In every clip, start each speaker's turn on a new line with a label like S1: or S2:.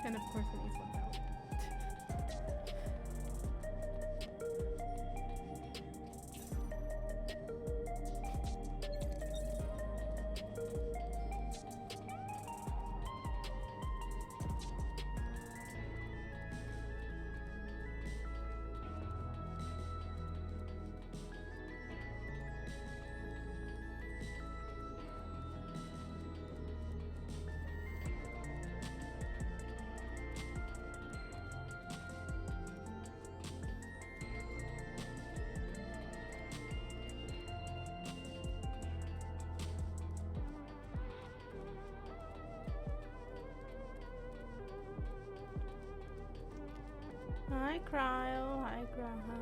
S1: And of course when these ones out. Hi, Cryo. Hi, Graha.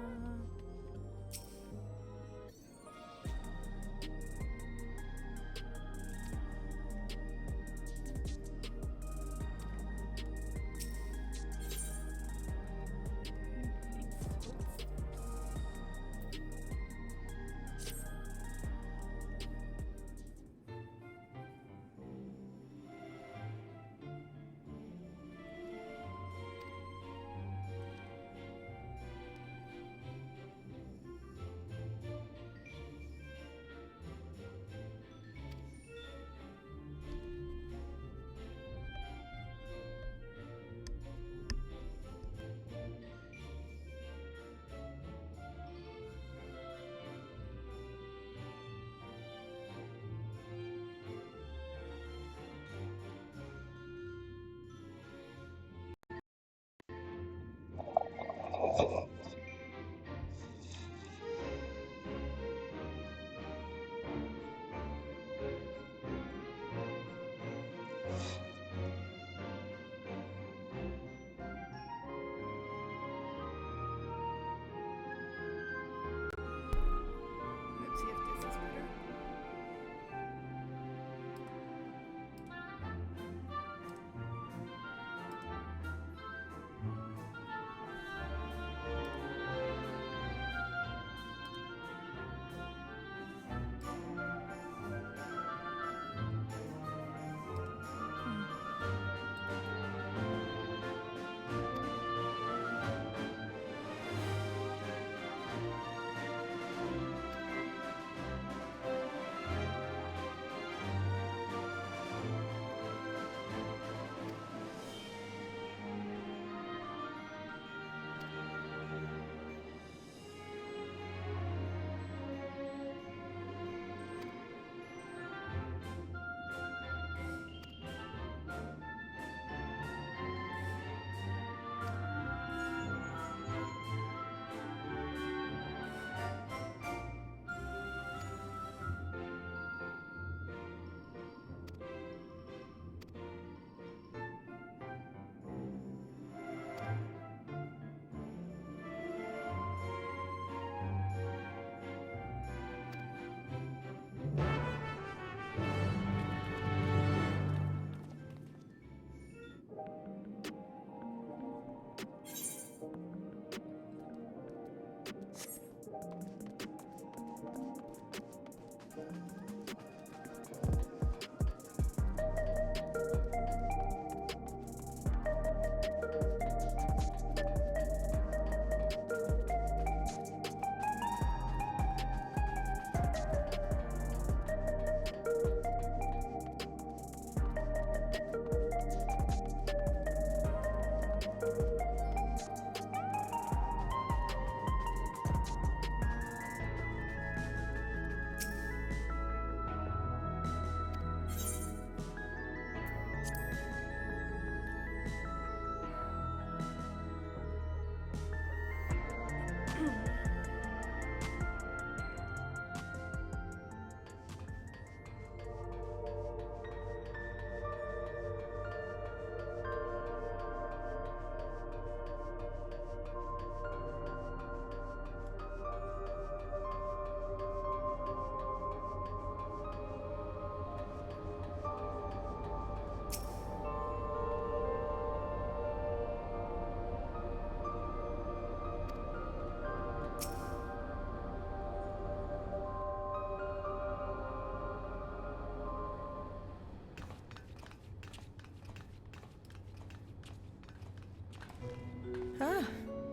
S1: Let's see if this is better.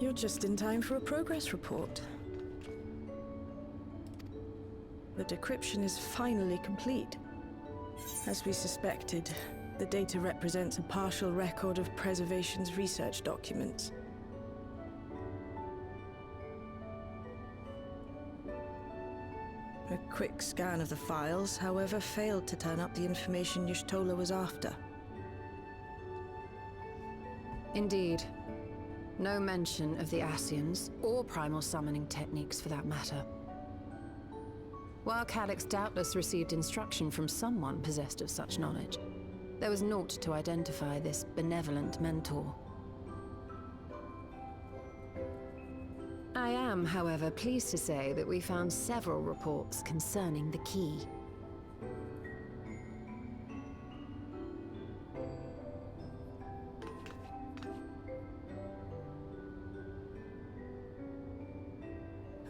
S2: You're just in time for a progress report. The decryption is finally complete. As we suspected, the data represents a partial record of Preservation's research documents. A quick scan of the files, however, failed to turn up the information Y'shtola was after.
S3: Indeed. No mention of the Ascians, or primal summoning techniques for that matter. While Calyx doubtless received instruction from someone possessed of such knowledge, there was naught to identify this benevolent mentor. I am, however, pleased to say that we found several reports concerning the key.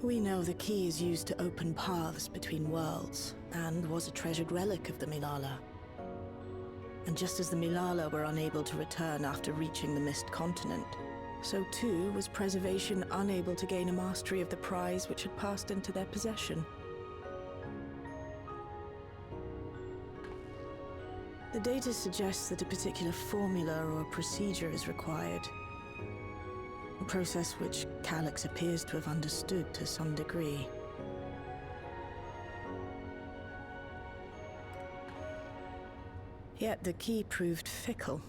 S2: We know the key is used to open paths between worlds, and was a treasured relic of the Milala. And just as the Milala were unable to return after reaching the Mist Continent, so too was Preservation unable to gain a mastery of the prize which had passed into their possession. The data suggests that a particular formula or procedure is required. A process which Calyx appears to have understood to some degree. Yet the key proved fickle.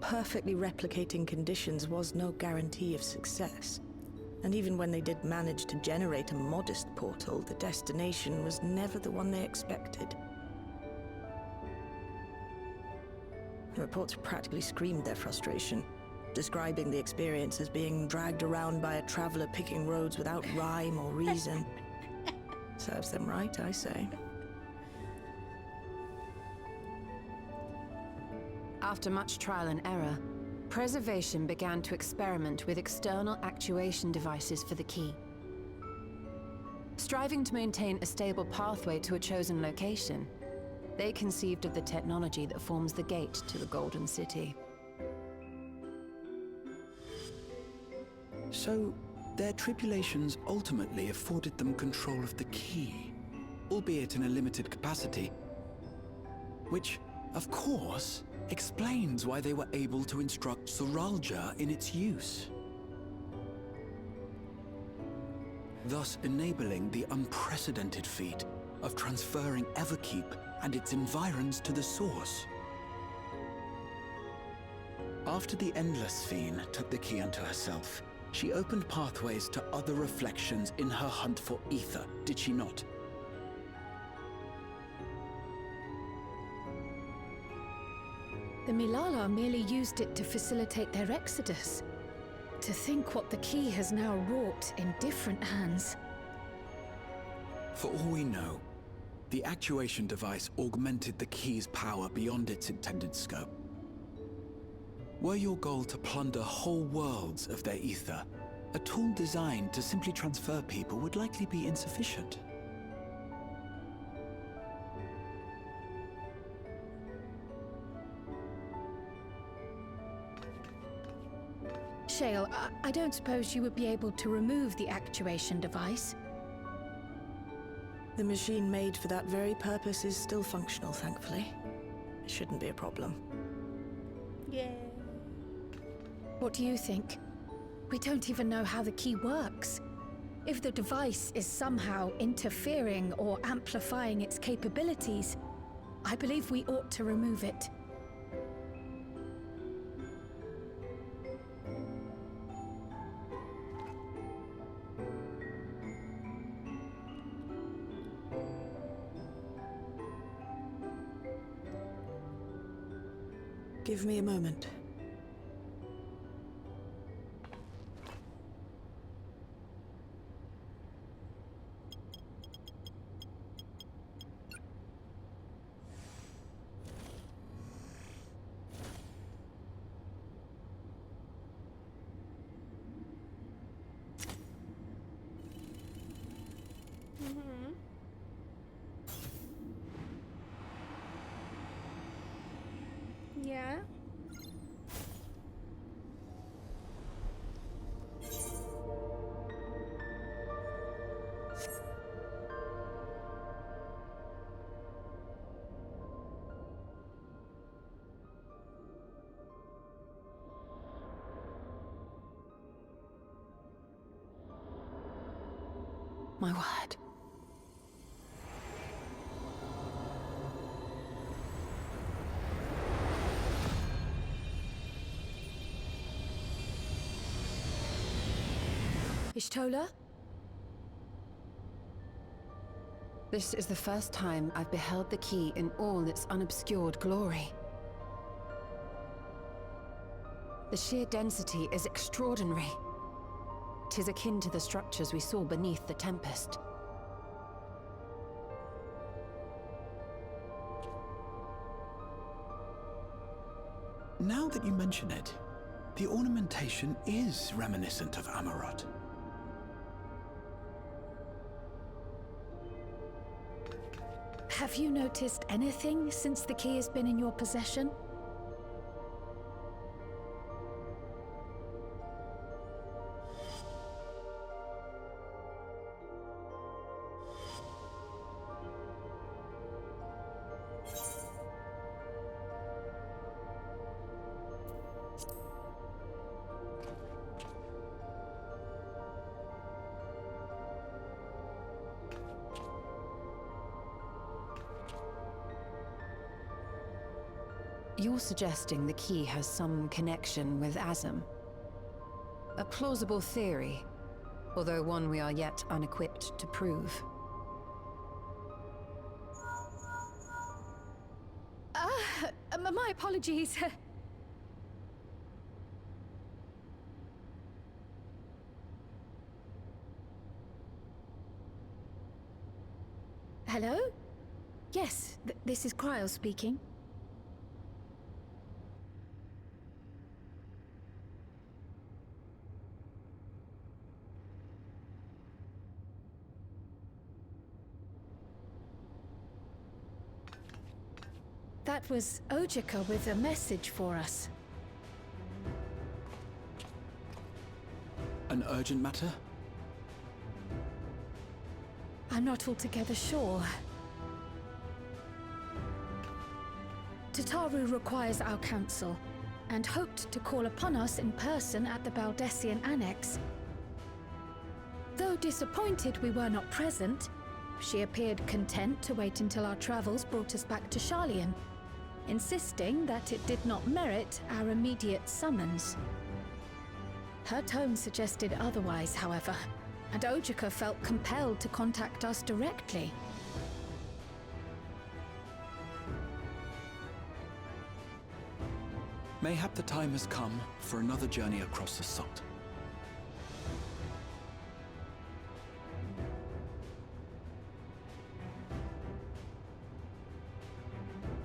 S2: Perfectly replicating conditions was no guarantee of success. And even when they did manage to generate a modest portal, the destination was never the one they expected. The reports practically screamed their frustration, describing the experience as being dragged around by a traveler picking roads without rhyme or reason. Serves them right, I say.
S3: After much trial and error, Preservation began to experiment with external actuation devices for the key. Striving to maintain a stable pathway to a chosen location, they conceived of the technology that forms the gate to the Golden City.
S4: So, their tribulations ultimately afforded them control of the key, albeit in a limited capacity. Which, of course, explains why they were able to instruct Zoralja in its use. Thus enabling the unprecedented feat of transferring Everkeep and its environs to the source. After the Endless Fiend took the key unto herself, she opened pathways to other reflections in her hunt for ether, did she not?
S5: The Milala merely used it to facilitate their exodus. To think what the key has now wrought in different hands.
S4: For all we know, the actuation device augmented the key's power beyond its intended scope. Were your goal to plunder whole worlds of their ether, a tool designed to simply transfer people would likely be insufficient.
S5: Shale, I don't suppose you would be able to remove the actuation device?
S2: The machine made for that very purpose is still functional, thankfully. It shouldn't be a problem.
S1: Yay.
S5: What do you think? We don't even know how the key works. If the device is somehow interfering or amplifying its capabilities, I believe we ought to remove it.
S2: Give me a moment.
S1: Yeah.
S3: my word.
S5: Ishtola?
S3: This is the first time I've beheld the key in all its unobscured glory. The sheer density is extraordinary. 'Tis akin to the structures we saw beneath the Tempest.
S4: Now that you mention it, the ornamentation is reminiscent of Amarot.
S5: Have you noticed anything since the key has been in your possession?
S3: You're suggesting the key has some connection with Azam. A plausible theory, although one we are yet unequipped to prove.
S5: My apologies. Hello? Yes, this is Cryo speaking. That was Ojika with a message for us.
S4: An urgent matter?
S5: I'm not altogether sure. Tataru requires our counsel, and hoped to call upon us in person at the Baldessian Annex. Though disappointed we were not present, she appeared content to wait until our travels brought us back to Sharlayan, insisting that it did not merit our immediate summons. Her tone suggested otherwise, however, and Ojika felt compelled to contact us directly.
S4: Mayhap the time has come for another journey across the Sot.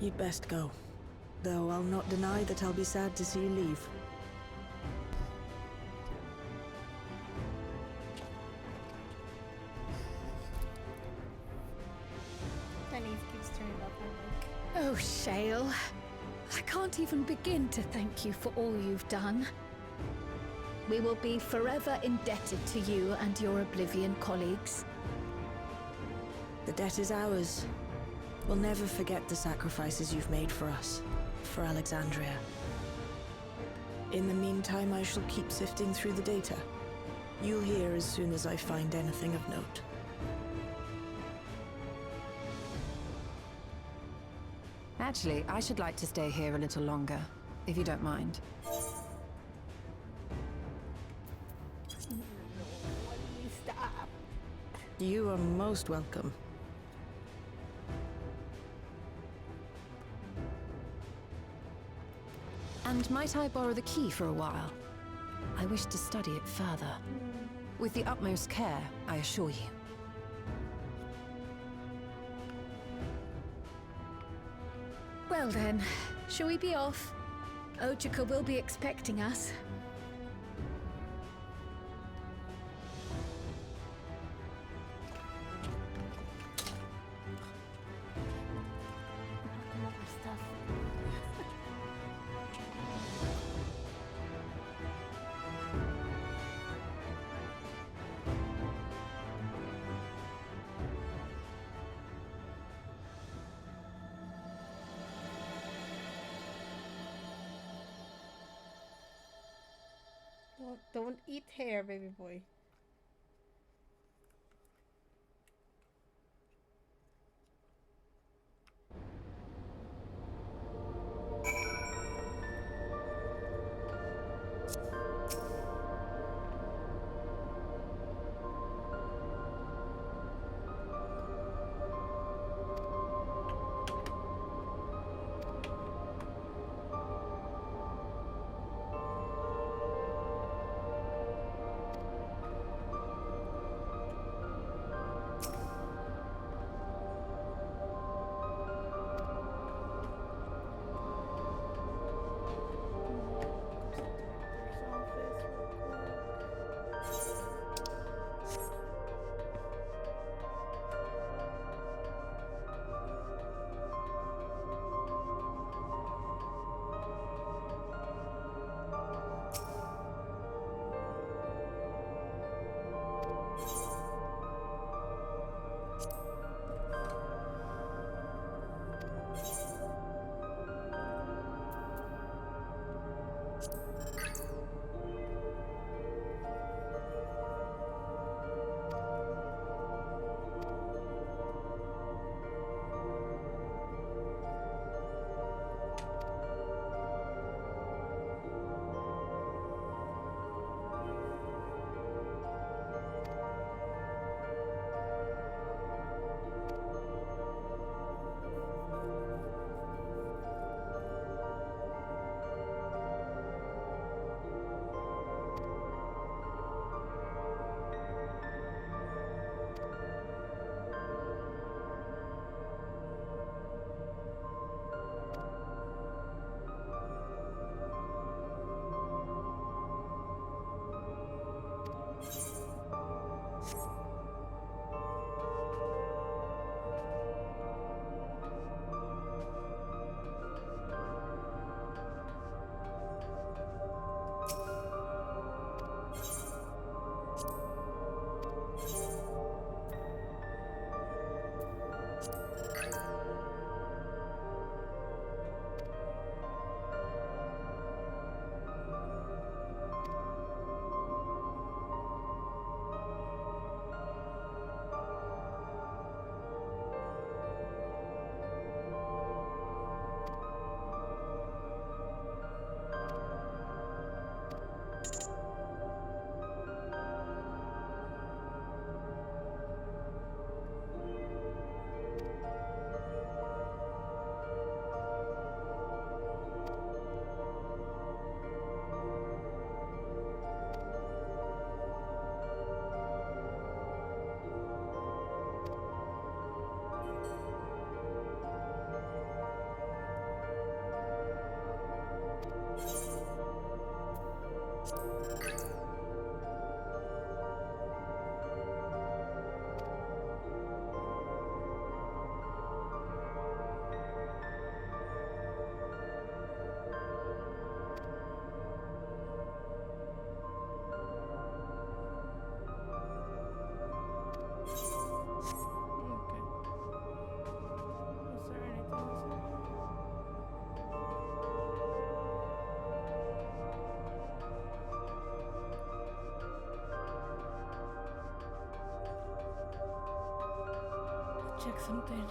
S2: You'd best go. Though I'll not deny that I'll be sad to see you leave.
S1: Denise keeps turning off her mic.
S5: Oh, Shale. I can't even begin to thank you for all you've done. We will be forever indebted to you and your Oblivion colleagues.
S2: The debt is ours. We'll never forget the sacrifices you've made for us, for Alexandria. In the meantime, I shall keep sifting through the data. You'll hear as soon as I find anything of note.
S3: Actually, I should like to stay here a little longer, if you don't mind.
S1: Stop.
S2: You are most welcome.
S3: And might I borrow the key for a while? I wish to study it further. With the utmost care, I assure you.
S5: Well then, shall we be off? Ojika will be expecting us.
S1: Knocking over stuff. Don't eat hair, baby boy. check something.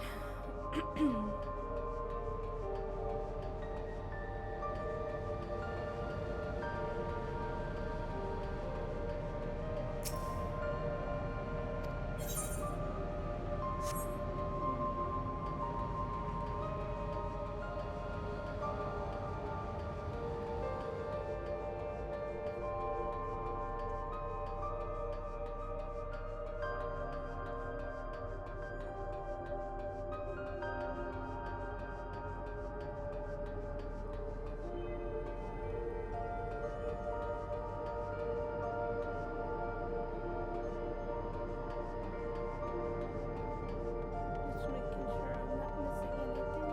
S1: Just making sure I'm not missing anything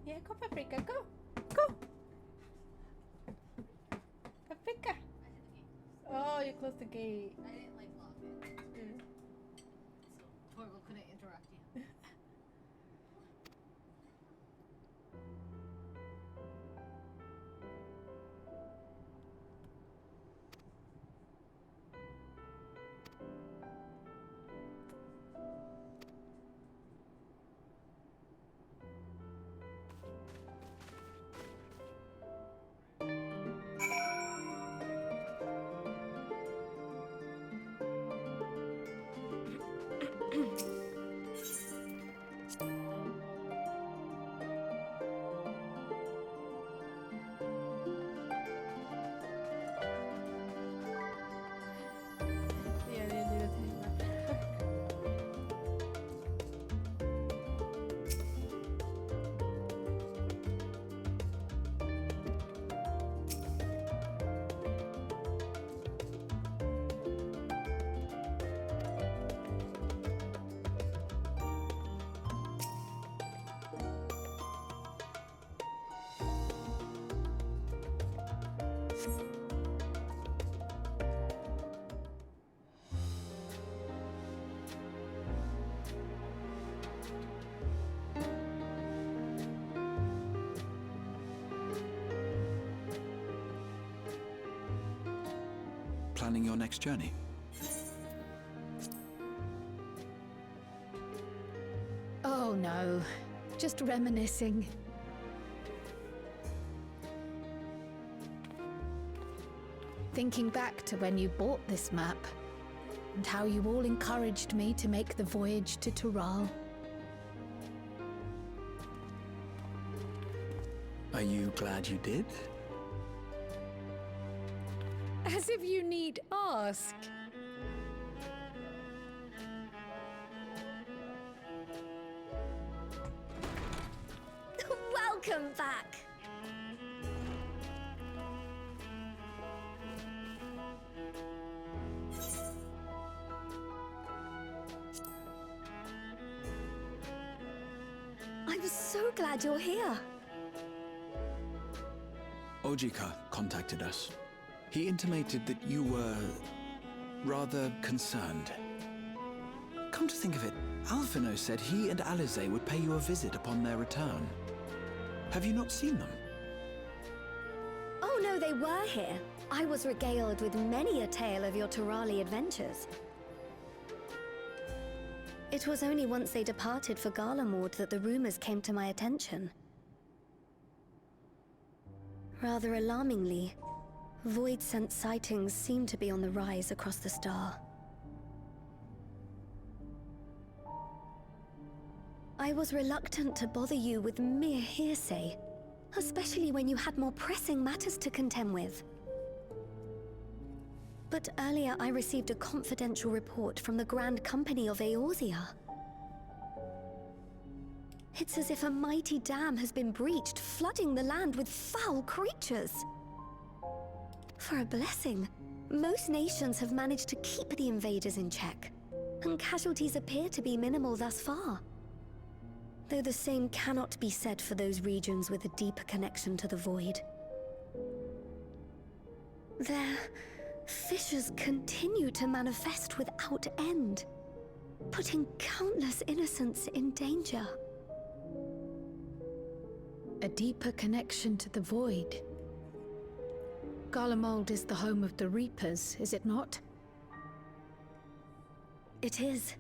S1: Yeah, go Paprika, go! Go! Paprika! Oh, you closed the gate.
S6: I didn't like lock it.
S1: Mm.
S6: So Torgal couldn't interrupt you.
S1: Yeah, they did a thing.
S4: Planning your next journey?
S5: Oh no, just reminiscing. Thinking back to when you bought this map, and how you all encouraged me to make the voyage to Tural.
S4: Are you glad you did?
S5: As if you need ask.
S7: Welcome back. I'm so glad you're here.
S4: Ojika contacted us. He intimated that you were rather concerned. Come to think of it, Alphino said he and Alize would pay you a visit upon their return. Have you not seen them?
S7: Oh no, they were here. I was regaled with many a tale of your Turali adventures. It was only once they departed for Garlemord that the rumors came to my attention. Rather alarmingly, void-sent sightings seem to be on the rise across the star. I was reluctant to bother you with mere hearsay, especially when you had more pressing matters to contend with. But earlier I received a confidential report from the Grand Company of Eorzea. It's as if a mighty dam has been breached, flooding the land with foul creatures. For a blessing, most nations have managed to keep the invaders in check, and casualties appear to be minimal thus far. Though the same cannot be said for those regions with a deeper connection to the Void. Their fissures continue to manifest without end, putting countless innocents in danger.
S5: A deeper connection to the Void. Garlemald is the home of the Reapers, is it not?
S7: It is.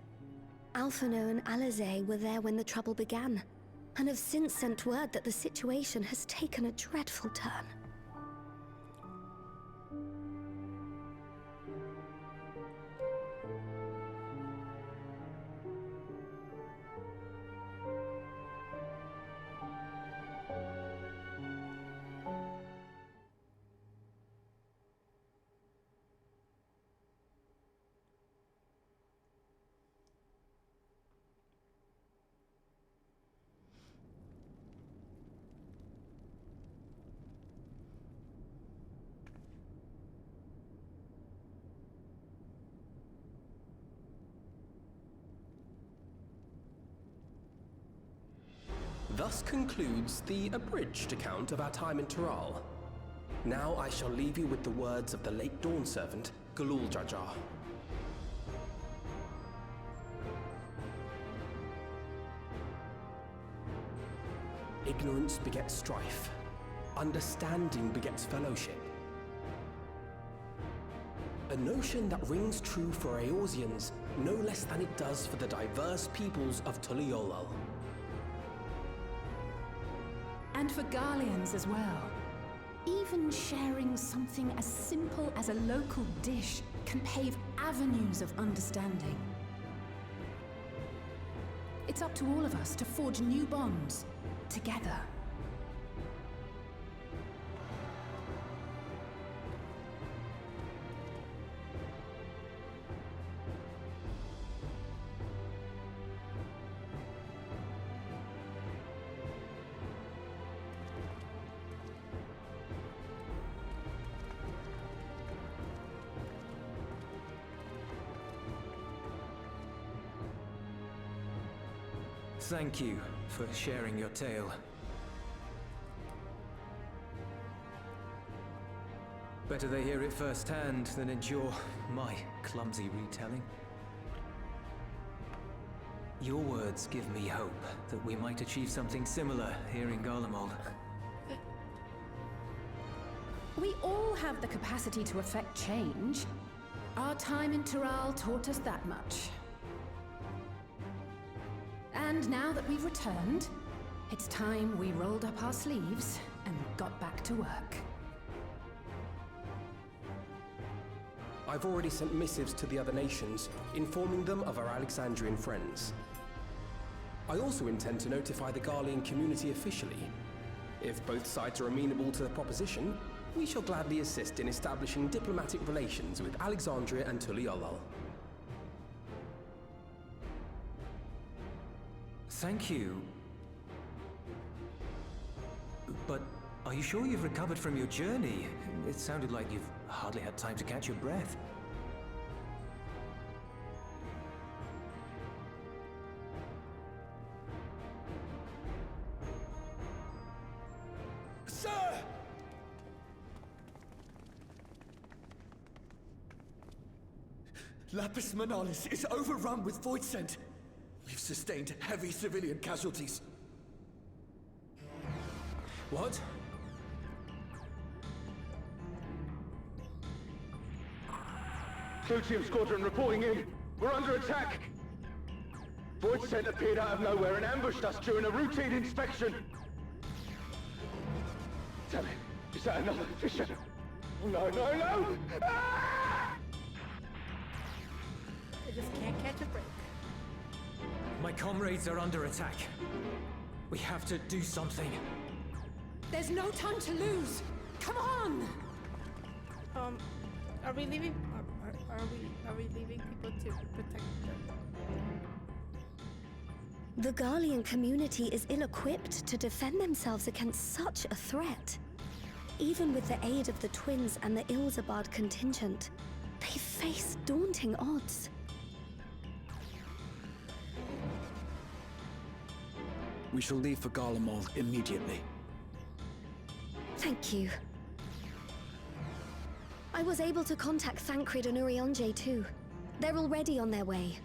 S7: Alphino and Alize were there when the trouble began, and have since sent word that the situation has taken a dreadful turn.
S8: Thus concludes the abridged account of our time in Tural. Now I shall leave you with the words of the late Dawn Servant, Galul Jajar. Ignorance begets strife. Understanding begets fellowship. A notion that rings true for Eorzeans no less than it does for the diverse peoples of Tuliolal.
S9: And for Garleans as well. Even sharing something as simple as a local dish can pave avenues of understanding. It's up to all of us to forge new bonds, together.
S10: Thank you for sharing your tale. Better they hear it firsthand than endure my clumsy retelling. Your words give me hope that we might achieve something similar here in Garlemald.
S9: We all have the capacity to affect change. Our time in Tural taught us that much. And now that we've returned, it's time we rolled up our sleeves and got back to work.
S8: I've already sent missives to the other nations, informing them of our Alexandrian friends. I also intend to notify the Garlean community officially. If both sides are amenable to the proposition, we shall gladly assist in establishing diplomatic relations with Alexandria and Tuliolal.
S10: Thank you. But are you sure you've recovered from your journey? It sounded like you've hardly had time to catch your breath.
S8: Sir!
S11: Lapis Manalis is overrun with void scent. We've sustained heavy civilian casualties.
S10: What?
S12: Clutium Squadron reporting in. We're under attack. Void scent appeared out of nowhere and ambushed us during a routine inspection. Damn it. Is that another fissure? Oh, no, no, no! Ah!
S1: I just can't catch a break.
S10: My comrades are under attack. We have to do something.
S9: There's no time to lose! Come on!
S1: Are we leaving? Are we leaving people to protect them?
S7: The Garlean community is ill-equipped to defend themselves against such a threat. Even with the aid of the twins and the Ilzabard contingent, they face daunting odds.
S4: We shall leave for Garlemald immediately.
S7: Thank you. I was able to contact Thancred and Urianger too. They're already on their way.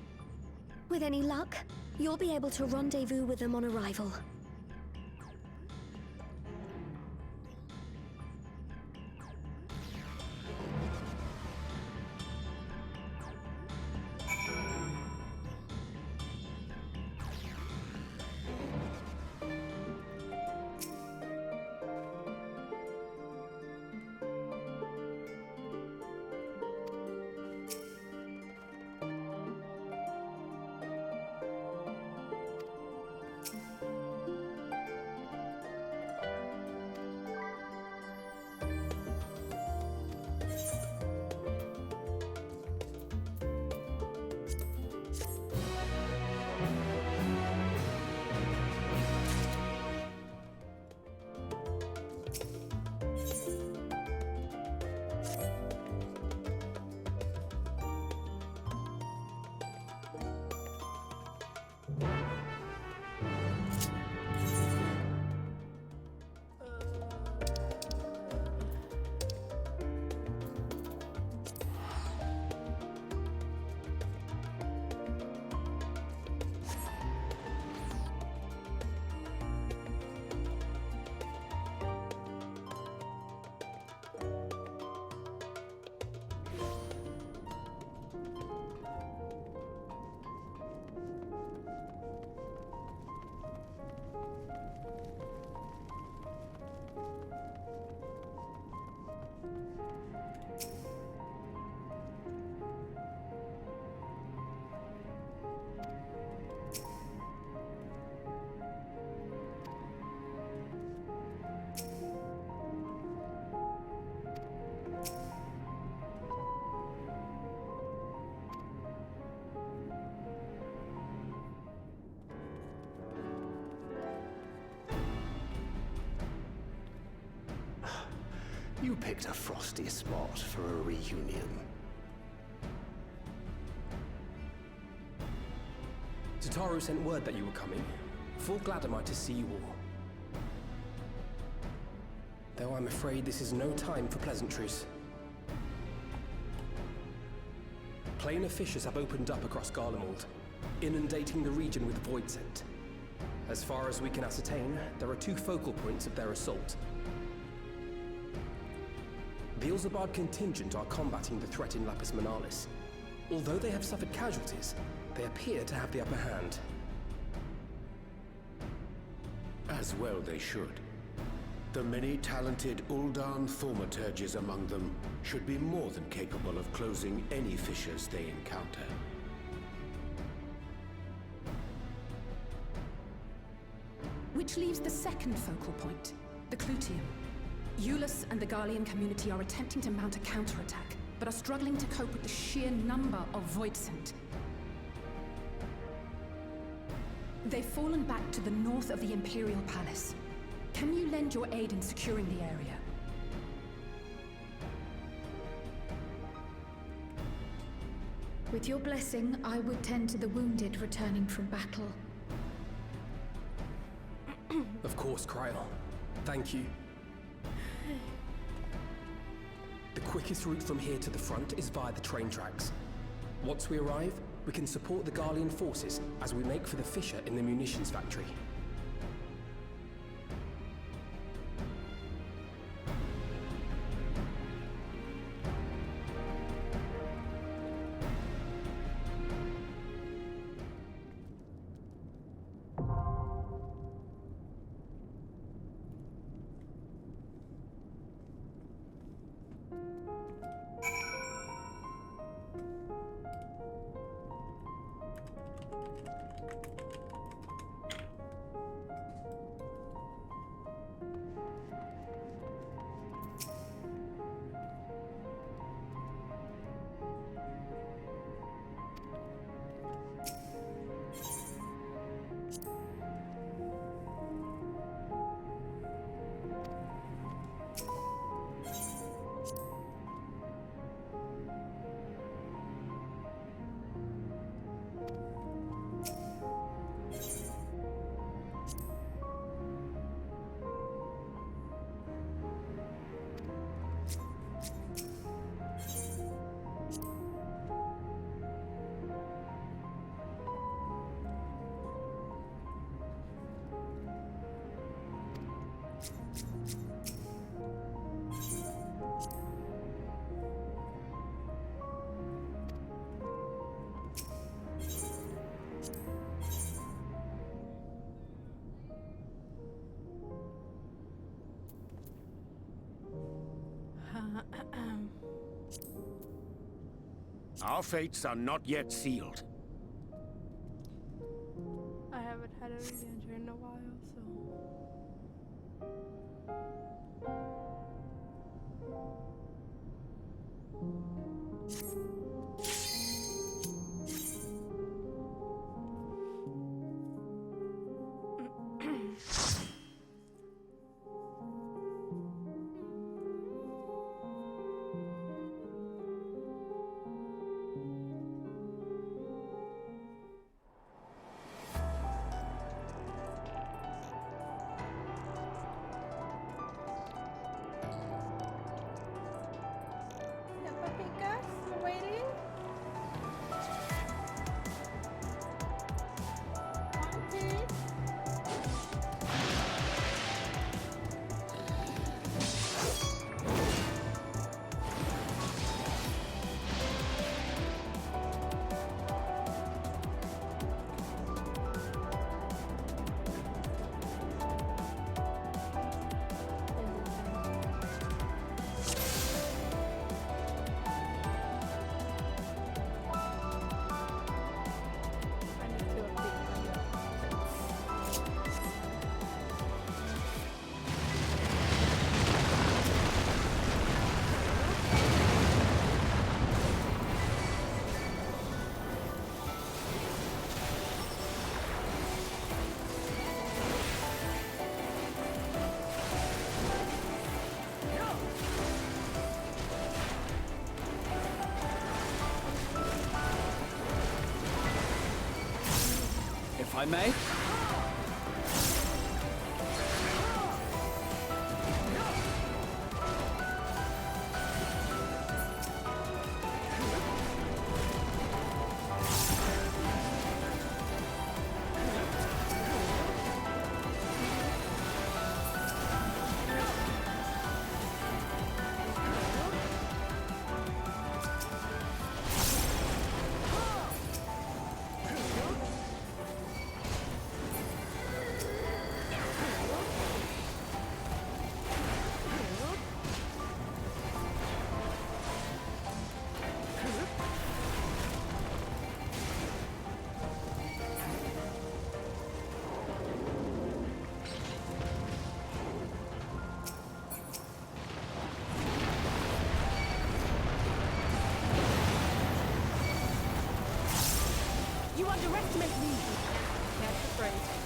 S7: With any luck, you'll be able to rendezvous with them on arrival.
S13: You picked a frosty spot for a reunion.
S8: Tataru sent word that you were coming. Full glad am I to see you all. Though I'm afraid this is no time for pleasantries. Planar fissures have opened up across Garlemald, inundating the region with void scent. As far as we can ascertain, there are two focal points of their assault. The Ilzabard contingent are combating the threat in Lapis Manalis. Although they have suffered casualties, they appear to have the upper hand.
S13: As well they should. The many talented Uldan thaumaturges among them should be more than capable of closing any fissures they encounter.
S9: Which leaves the second focal point, the Clutium. Eulus and the Garlean community are attempting to mount a counterattack, but are struggling to cope with the sheer number of void scent. They've fallen back to the north of the Imperial Palace. Can you lend your aid in securing the area?
S5: With your blessing, I would tend to the wounded returning from battle.
S8: Of course, Kryl. Thank you. The quickest route from here to the front is via the train tracks. Once we arrive, we can support the Garlean forces as we make for the fissure in the munitions factory.
S13: Our fates are not yet sealed.
S1: I haven't had a re-enter in a while,
S14: If I may.
S1: you underestimate me! Can't be afraid.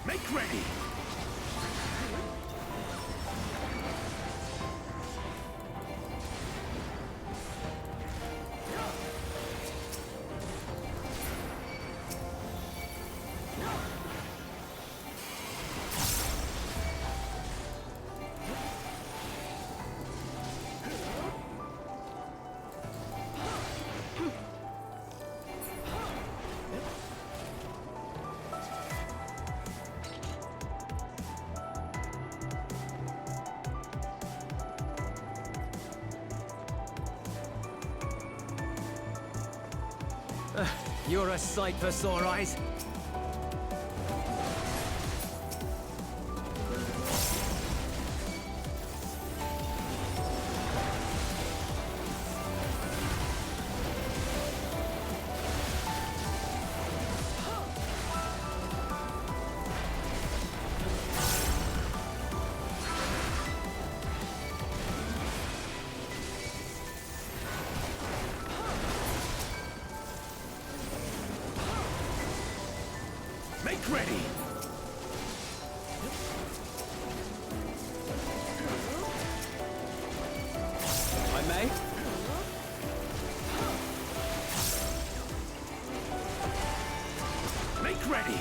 S11: Make ready!
S10: You're a sight for sore eyes.
S11: Make ready!
S10: I may?
S11: Make ready!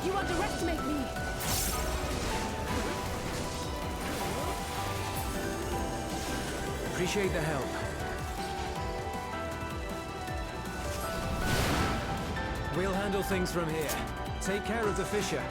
S5: You underestimate me!
S10: Appreciate the help. We'll handle things from here. Take care of the fissure.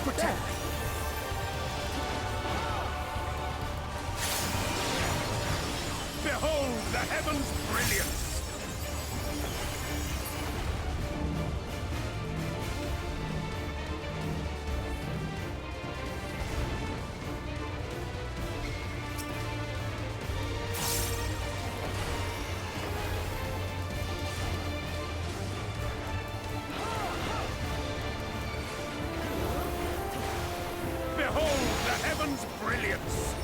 S11: Protect! Behold the heavens' brilliance! Behold the heavens' brilliance!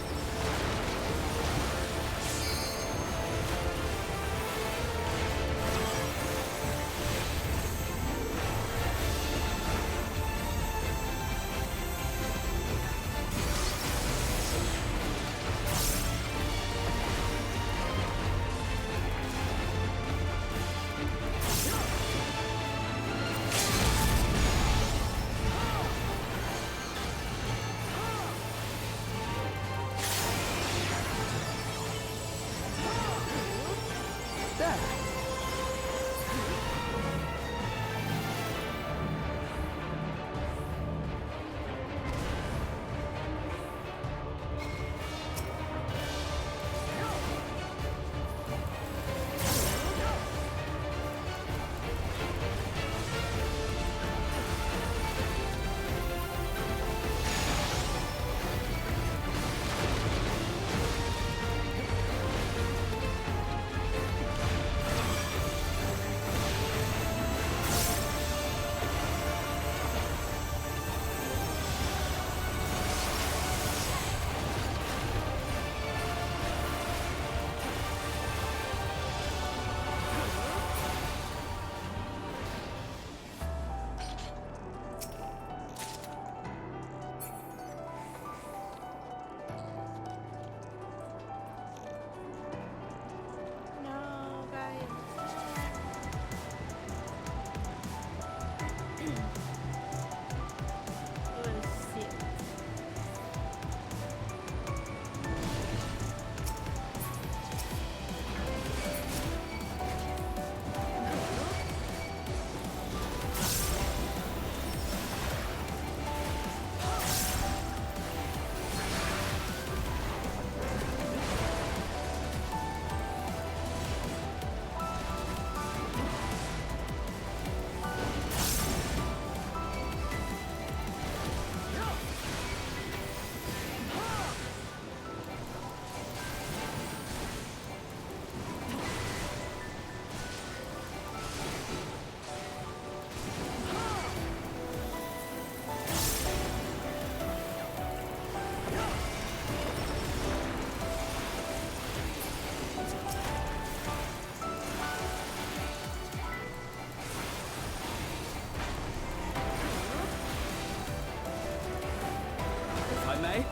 S14: may.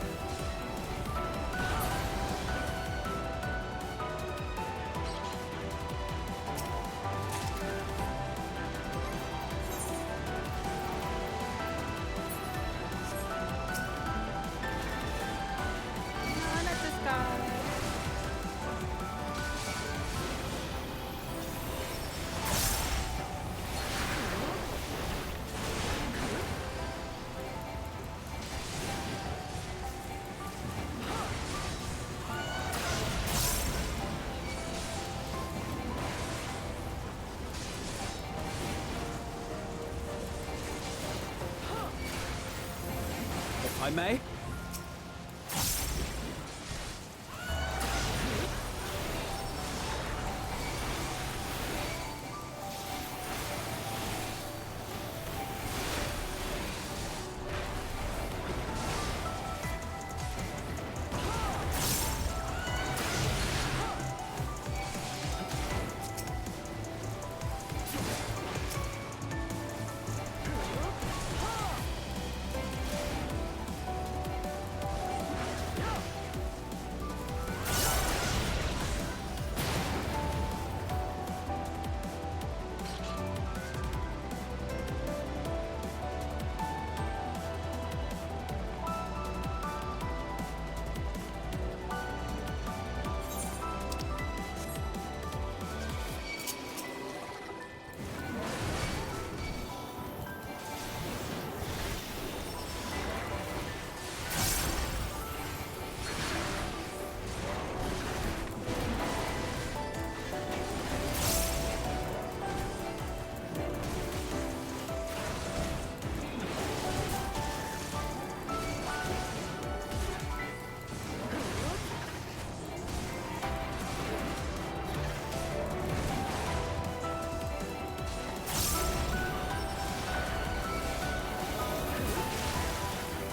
S14: I may.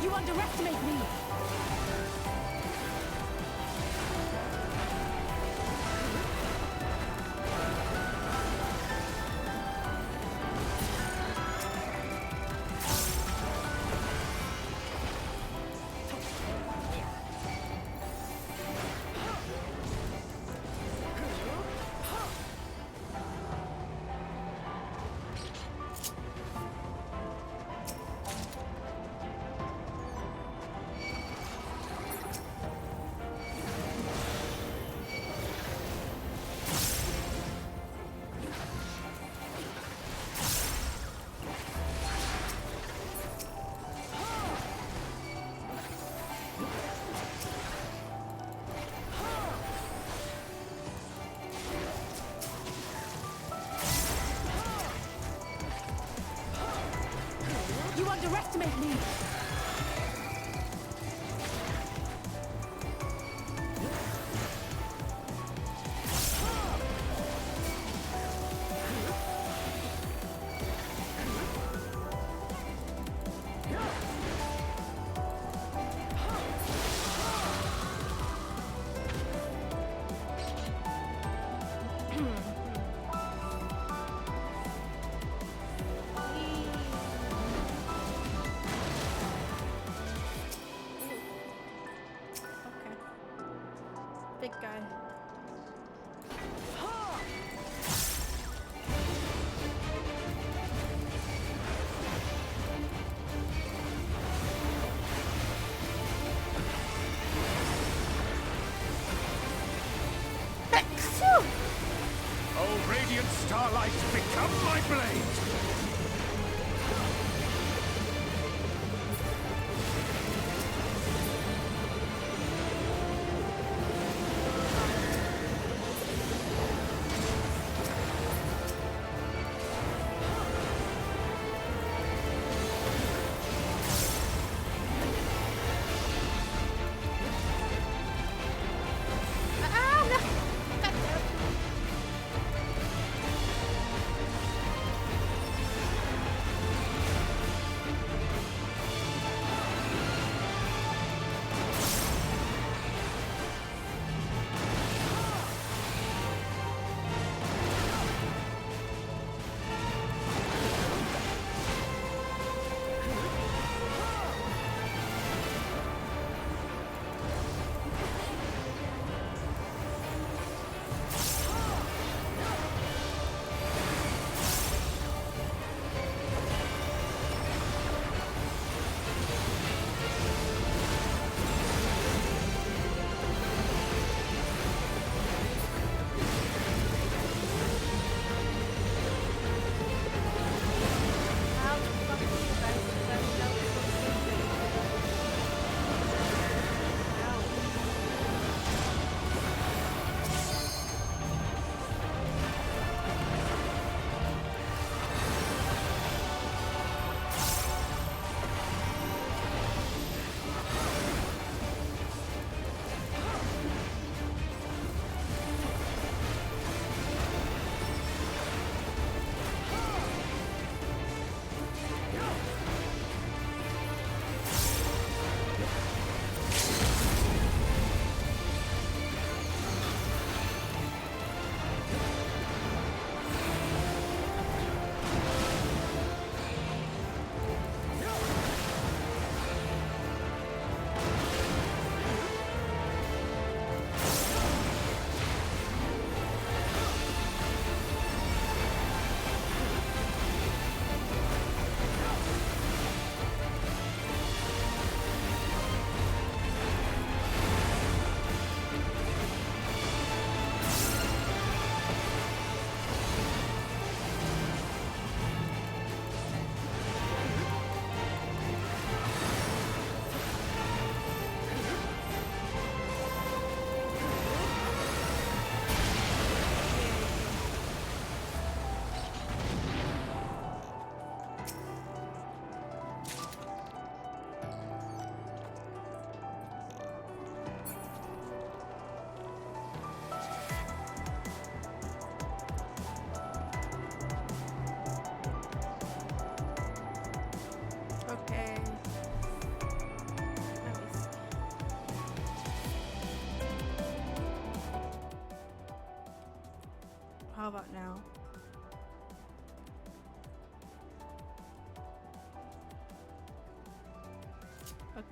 S9: You underestimate me! You underestimate me!
S1: Big guy.
S12: Oh, radiant starlight, become my blade!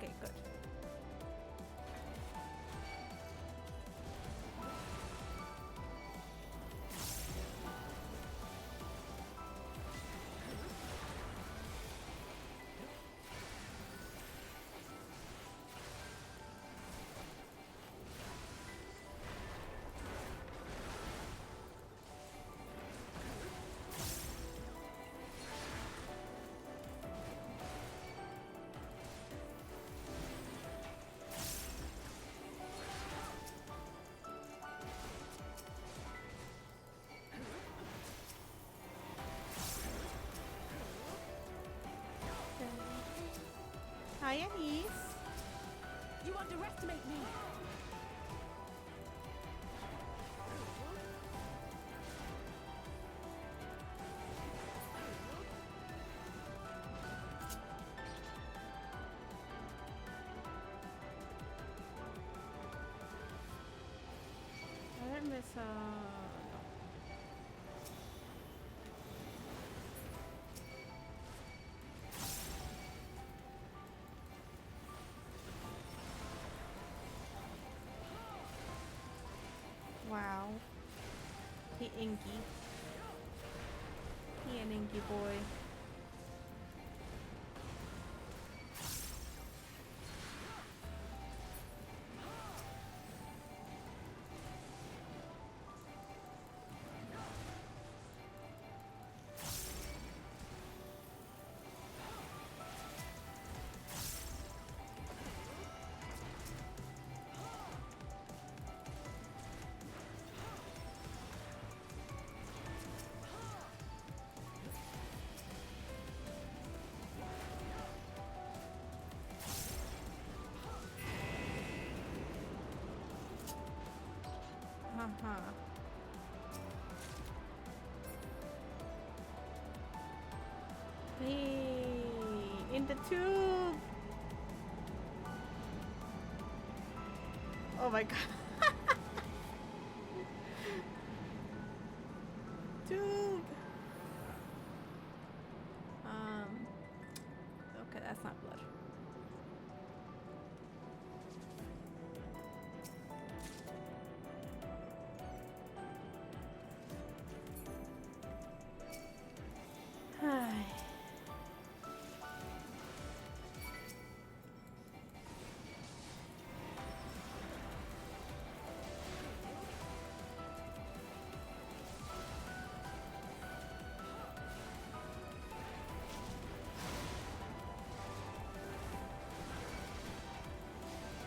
S1: Okay, good. Hi, Anise.
S2: You underestimate me!
S1: I didn't miss wow. He inky. He an inky boy. Haha. Hey, in the tube. Oh my god. Tube. Okay, that's not blood. Hi.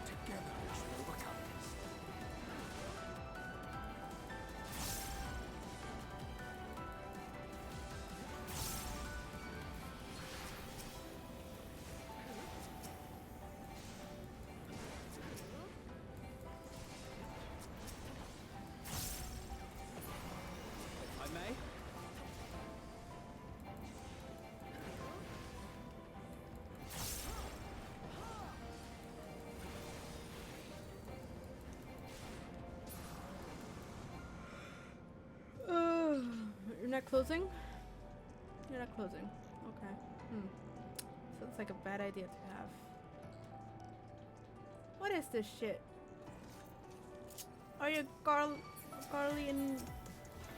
S11: Together we shall overcome this.
S14: If I may?
S1: You're not closing? You're not closing. Okay. So it's like a bad idea to have. What is this shit? Are you Garlean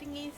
S1: thingies?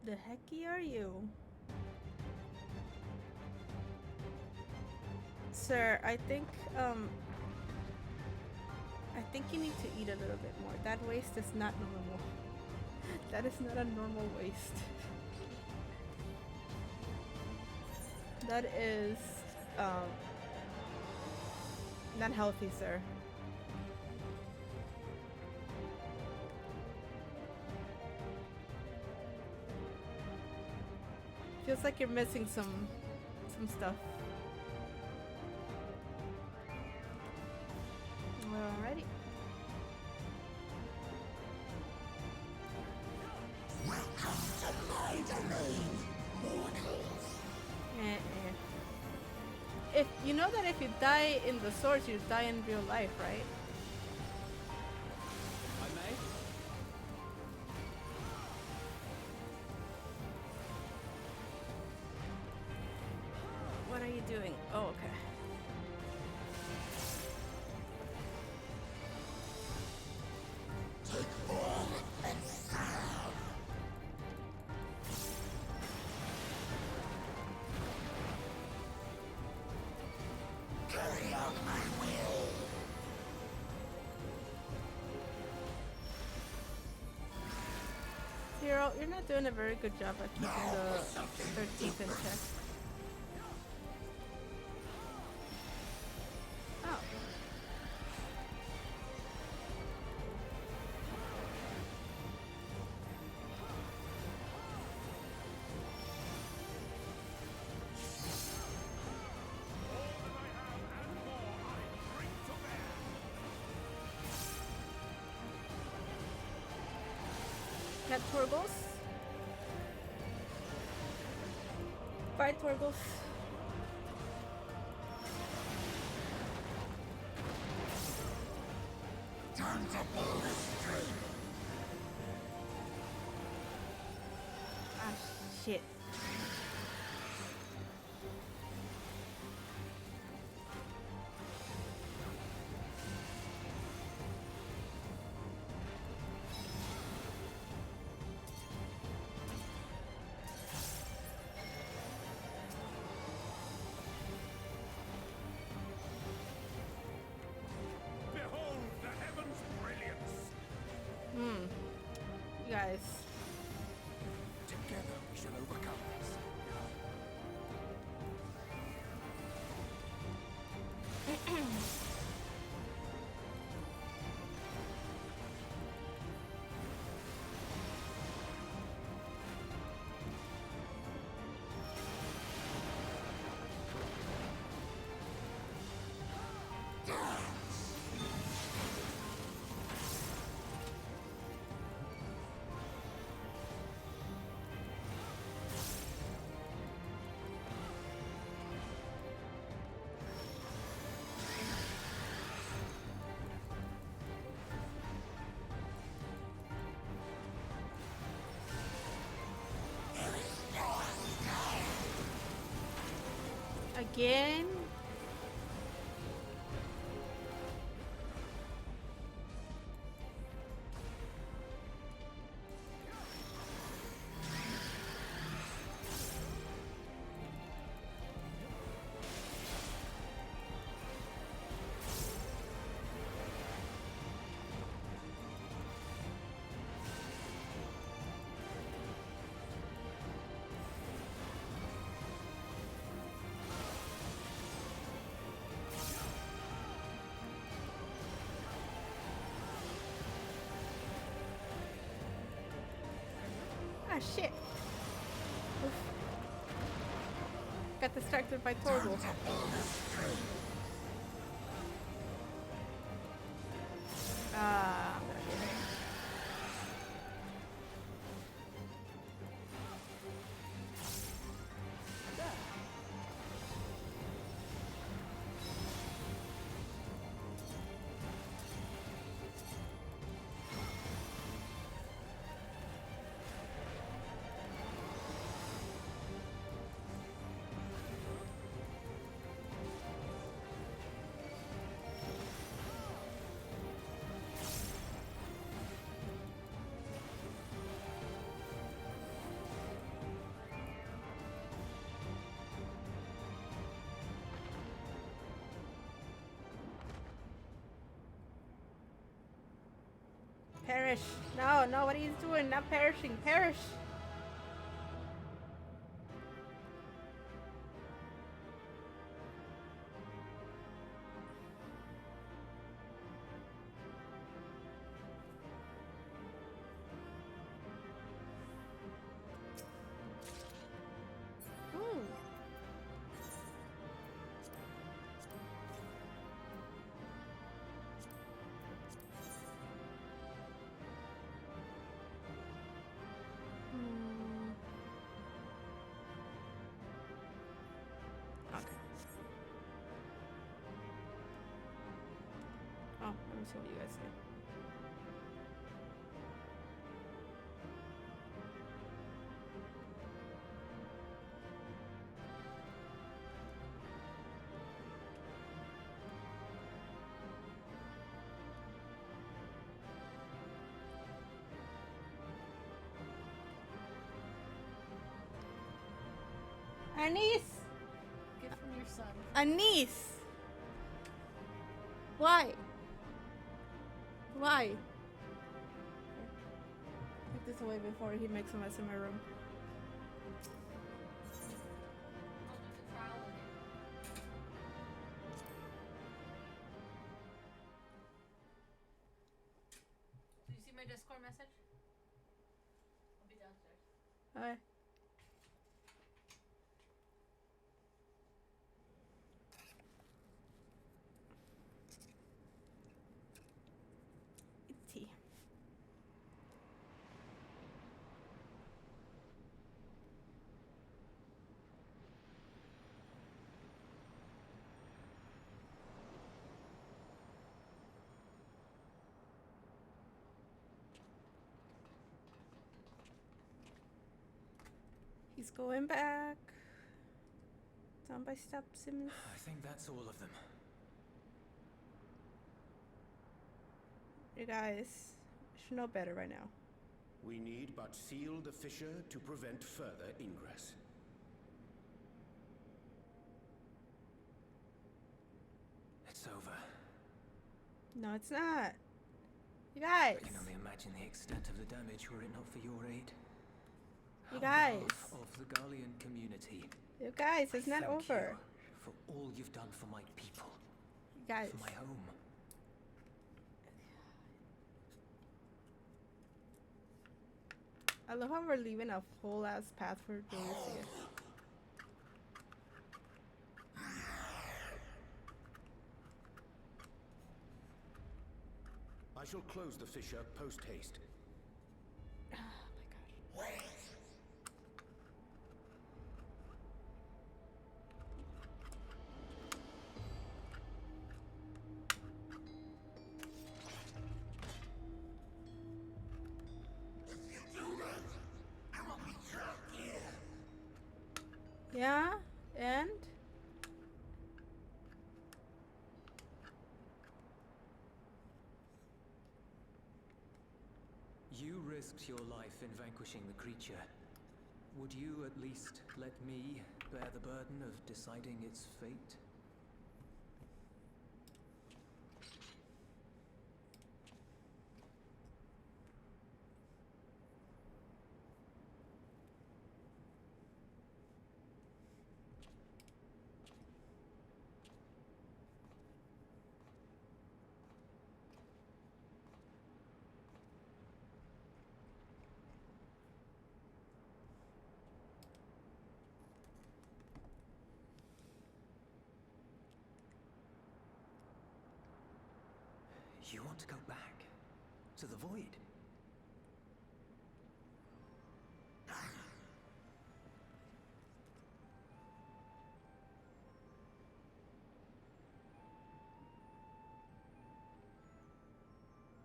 S1: The hecky are you? Sir, I think you need to eat a little bit more. That waste is not normal. That is not a normal waste. That is not healthy, sir. Feels like you're missing some stuff. Alrighty.
S15: Welcome to my domain, mortals.
S1: If you know that if you die in the source, you die in real life, right?
S14: I may.
S1: What are you doing? Oh, okay.
S15: Take all and serve. Carry out my will.
S1: Hero, you're not doing a very good job at keeping their teeth in check. Oh. Cat Torgos. Fight Torgos.
S15: Time to pull the string.
S1: Ah, shit.
S15: Behold the heavens' brilliance.
S1: You guys.
S11: Together we shall overcome this.
S1: Again? Ah, shit. Oof. Got distracted by Torgal. Ah, I'm gonna get hit. Perish. No, no, what are you doing? Not perishing. Perish. Ooh. Okay. Oh, let me see what you guys say. Anise!
S6: Gift from your son.
S1: Anise! Why? Why? Take this away before he makes a mess in my room.
S6: Did you see my Discord message? I'll be downstairs.
S1: Alright. Tea. He's going back. Down by step, Simmons.
S10: I think that's all of them.
S1: You guys should know better right now.
S13: We need but seal the fissure to prevent further ingress.
S10: It's over.
S1: No, it's not. You guys.
S10: I can only imagine the extent of the damage were it not for your aid.
S1: You
S10: On
S1: guys.
S10: behalf of the Garlean community.
S1: You guys, it's not
S10: thank
S1: over.
S10: you for all you've done for my people.
S1: You guys.
S10: For my home.
S1: I love how we're leaving a whole ass path for Julius here.
S13: I shall close the fissure post-haste.
S1: Oh my gosh.
S15: Wait. If you do that, I will be trapped here.
S1: Yeah, and
S10: You risked your life in vanquishing the creature. Would you at least let me bear the burden of deciding its fate? You want to go back to the void?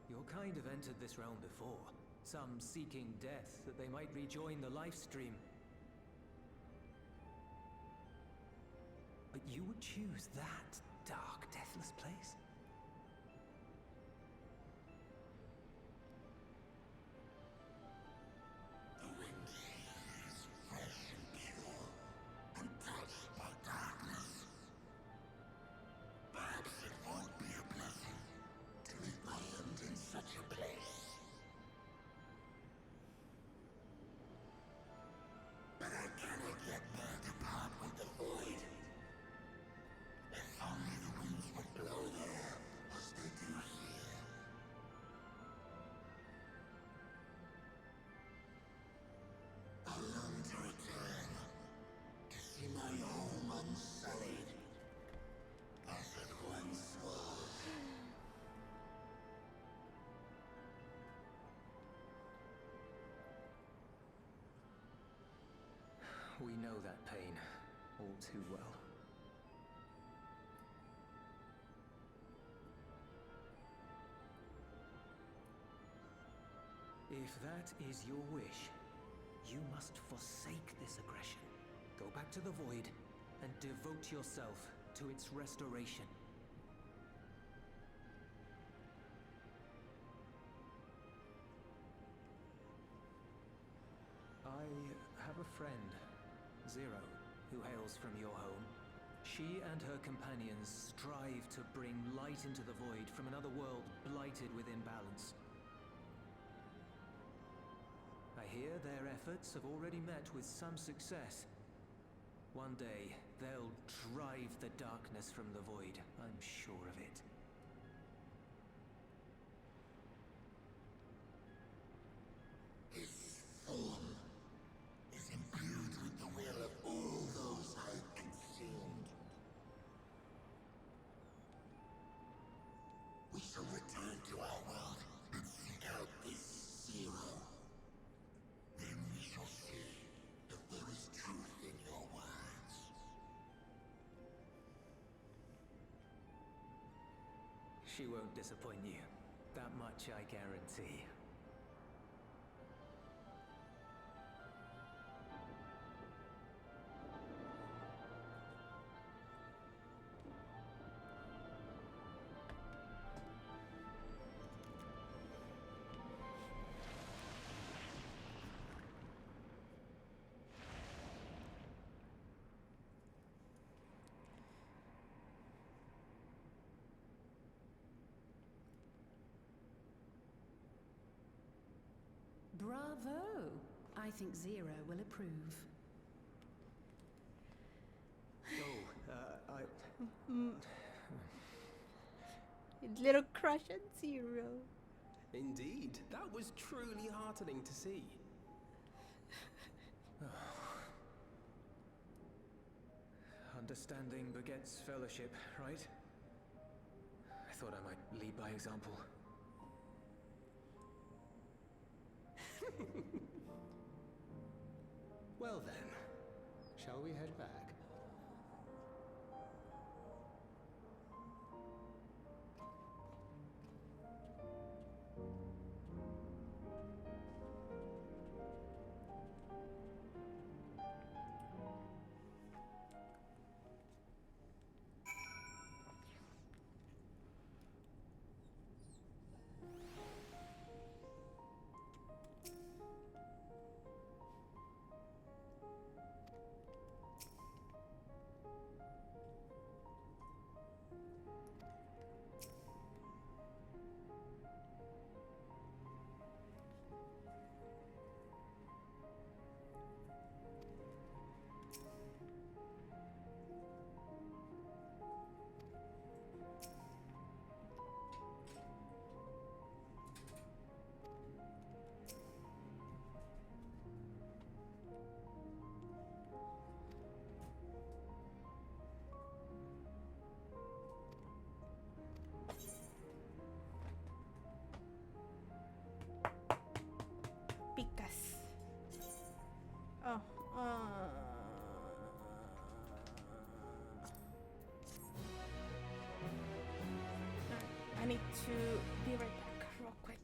S10: Your kind have entered this realm before, some seeking death that they might rejoin the life stream. But you would choose that dark, deathless place?
S15: The wind is fresh and pure, untouched by darkness. Perhaps it won't be a blessing to meet my end in such a place.
S10: We know that pain all too well. If that is your wish, you must forsake this aggression. Go back to the Void and devote yourself to its restoration. I have a friend, Zero, who hails from your home. She and her companions strive to bring light into the Void from another world blighted with imbalance. I hear their efforts have already met with some success. One day, they'll drive the darkness from the Void, I'm sure of it.
S15: His soul is imbued with the will of all those I have consumed. We shall return to our world and seek out this Zero. Then we shall see if there is truth in your words.
S10: She won't disappoint you. That much I guarantee.
S9: Bravo! I think Zero will approve.
S1: Little crush on Zero.
S8: Indeed, that was truly heartening to see.
S10: Understanding begets fellowship, right? I thought I might lead by example.
S8: Well then, shall we head back?
S1: Picas. Oh, I need to be right back real quick.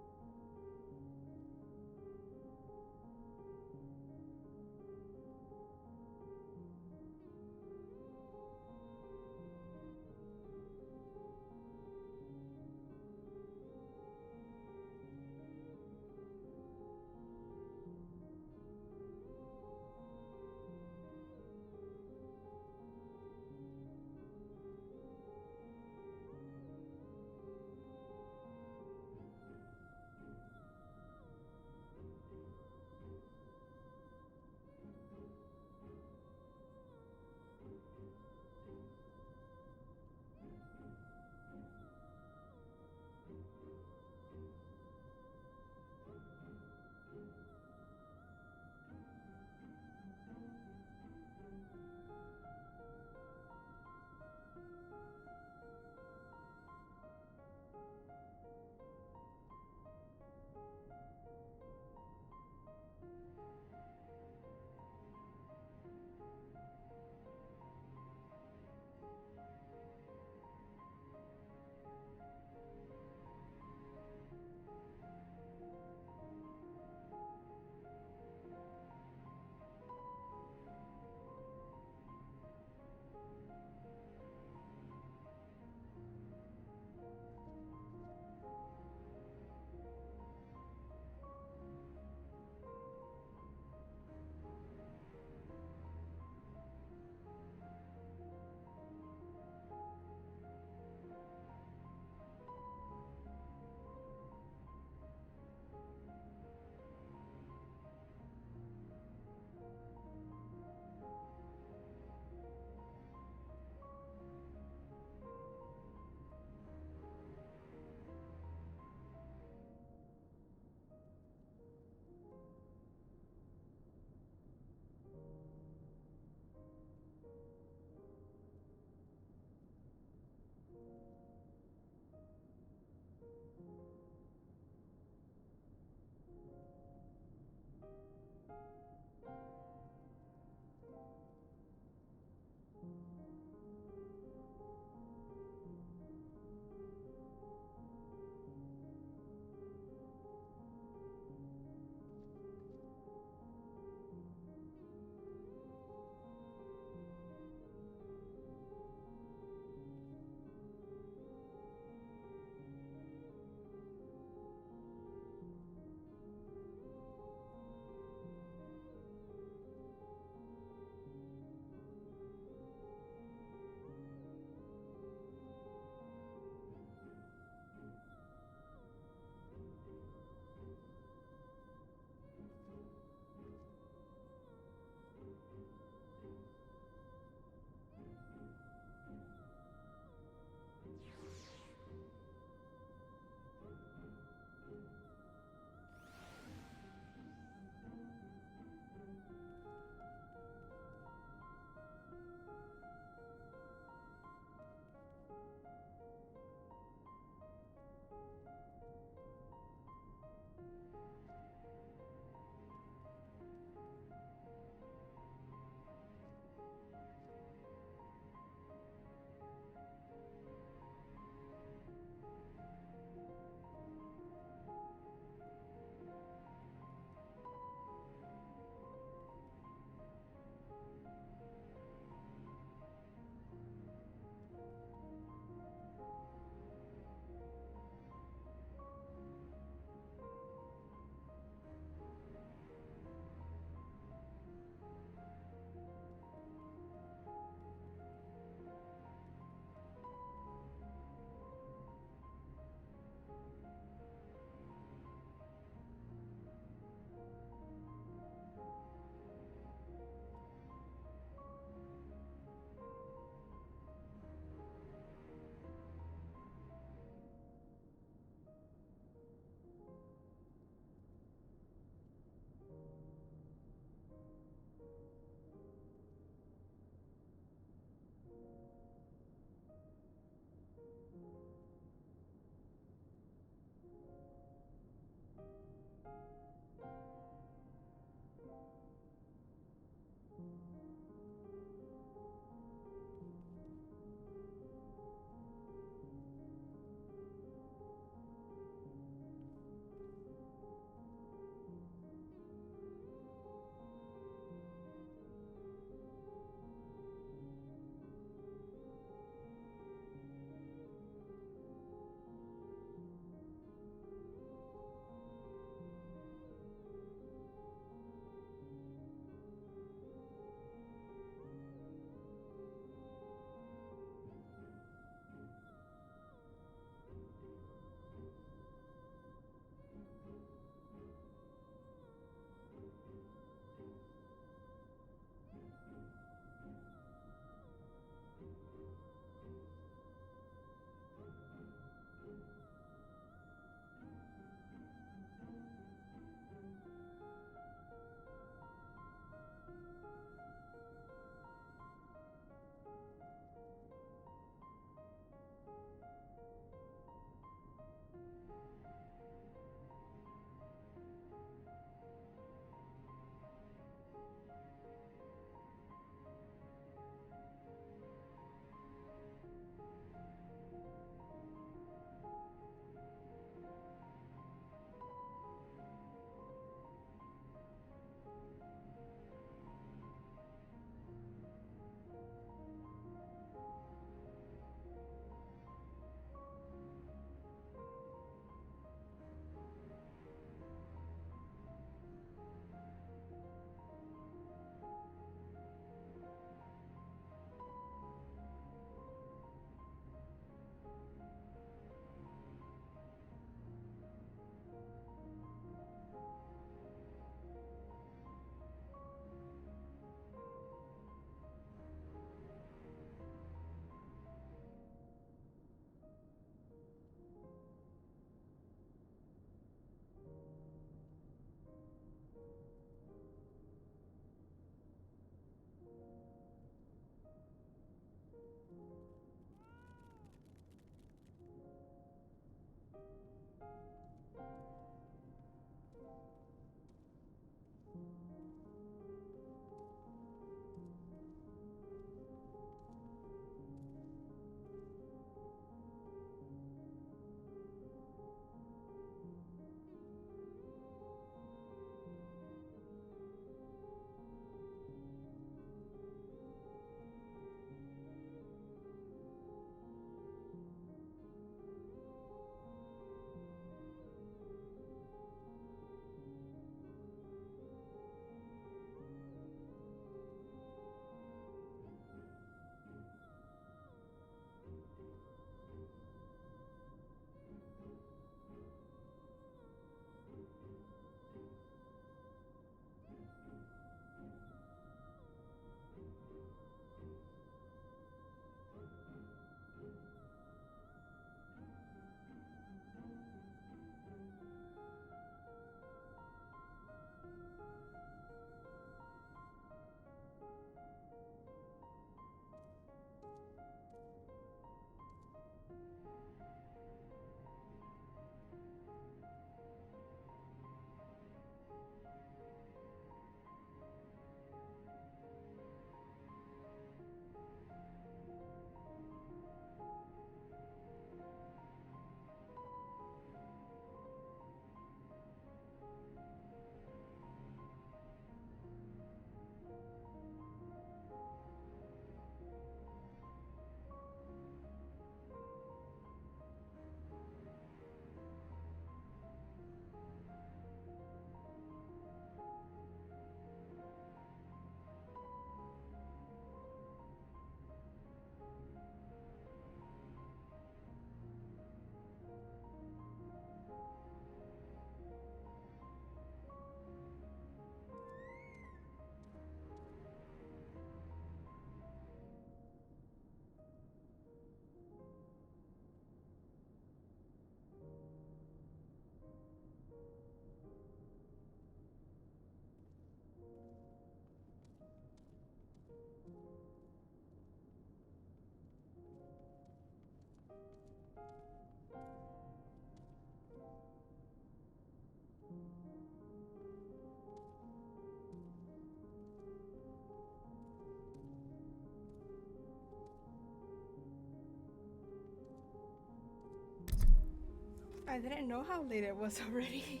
S1: I didn't know how late it was already.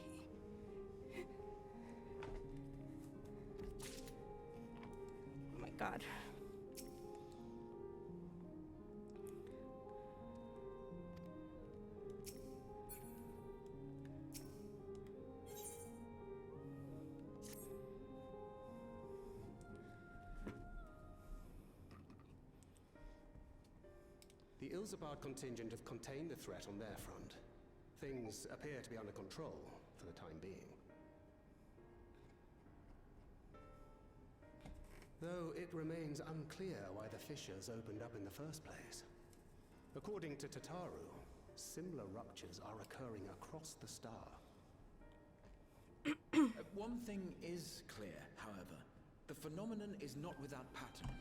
S1: Oh my god.
S8: The Ilzabard contingent have contained the threat on their front. Things appear to be under control for the time being. Though it remains unclear why the fissures opened up in the first place. According to Tataru, similar ruptures are occurring across the star.
S4: One thing is clear, however. The phenomenon is not without pattern.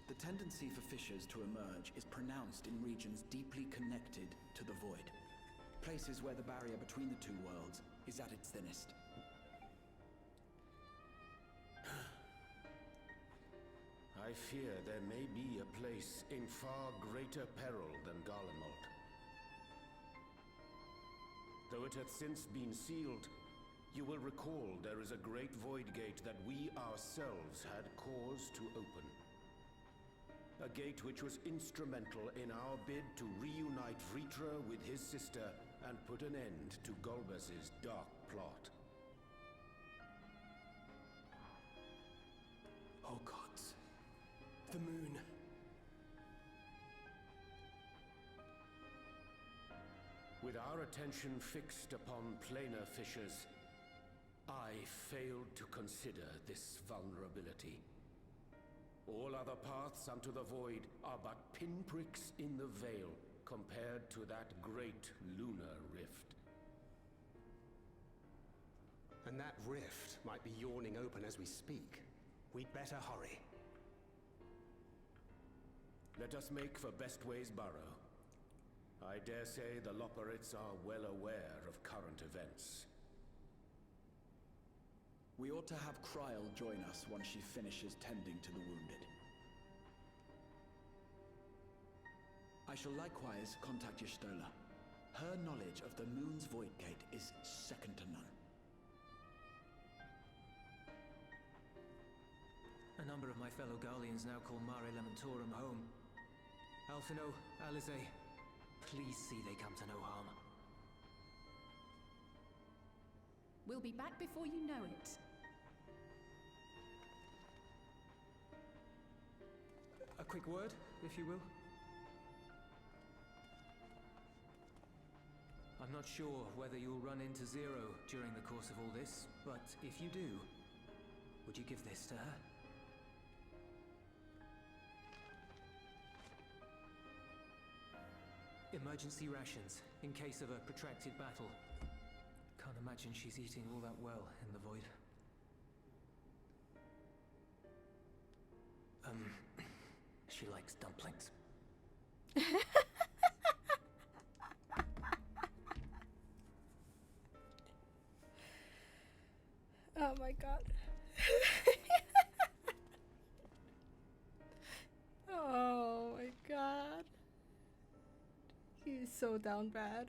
S4: The tendency for fissures to emerge is pronounced in regions deeply connected to the void. Places where the barrier between the two worlds is at its thinnest.
S13: I fear there may be a place in far greater peril than Garlemald. Though it hath since been sealed, you will recall there is a great void gate that we ourselves had cause to open. A gate which was instrumental in our bid to reunite Vritra with his sister and put an end to Golbez's dark plot.
S8: Oh gods. The moon.
S13: With our attention fixed upon planar fissures, I failed to consider this vulnerability. All other paths unto the void are but pinpricks in the veil compared to that great lunar rift.
S8: And that rift might be yawning open as we speak. We'd better hurry.
S13: Let us make for Bestway's burrow. I dare say the Loporrits are well aware of current events.
S4: We ought to have Kryl join us once she finishes tending to the wounded. I shall likewise contact Y'shtola. Her knowledge of the moon's void gate is second to none.
S10: A number of my fellow Garleans now call Mare Lamentorum home. Alphino, Alize, please see they come to no harm.
S9: We'll be back before you know it.
S10: A quick word, if you will. I'm not sure whether you'll run into Zero during the course of all this, but if you do, would you give this to her? Emergency rations, in case of a protracted battle. Can't imagine she's eating all that well in the void. She likes dumplings.
S1: Oh my god. Oh my god. He's so down bad.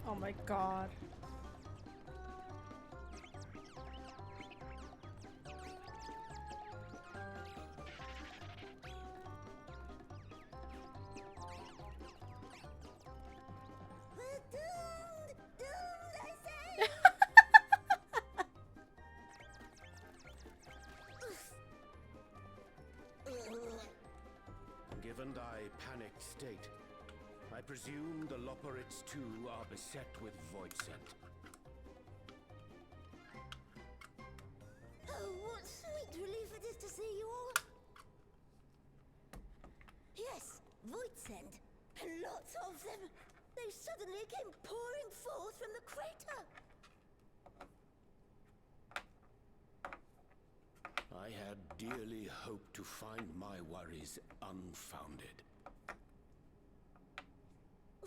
S1: Oh my god.
S13: Given thy panicked state, I presume the Loporrits too are beset with void scent.
S16: Oh, what sweet relief it is to see you all. Yes, void scent. And lots of them. They suddenly came pouring forth from the crater.
S13: I had dearly hoped to find my worries unfounded.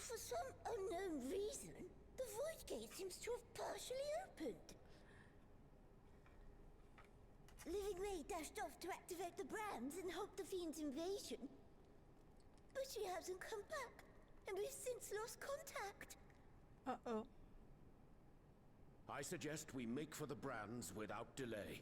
S16: For some unknown reason, the void gate seems to have partially opened. Living Ray dashed off to activate the brands and halt the Fiend's invasion. But she hasn't come back, and we've since lost contact.
S1: Uh-oh.
S13: I suggest we make for the brands without delay.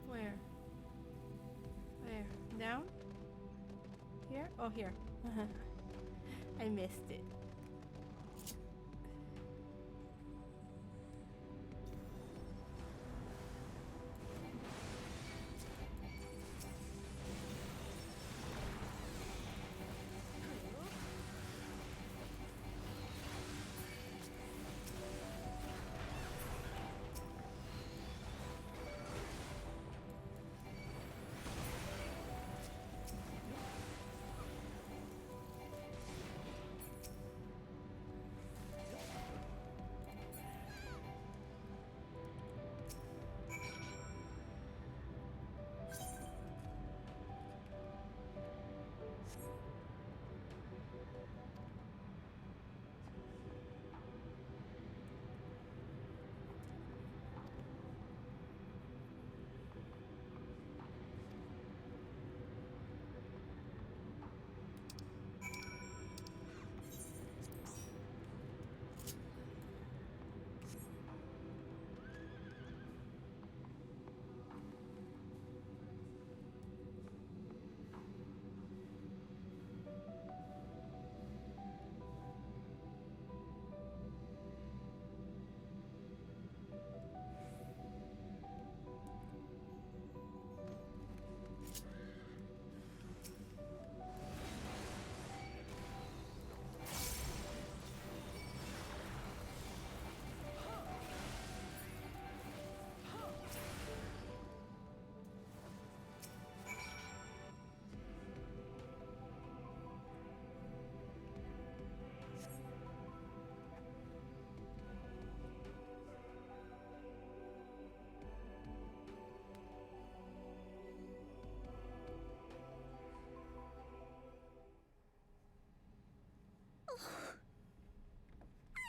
S1: Where? Down? Here? Oh, here. I missed it.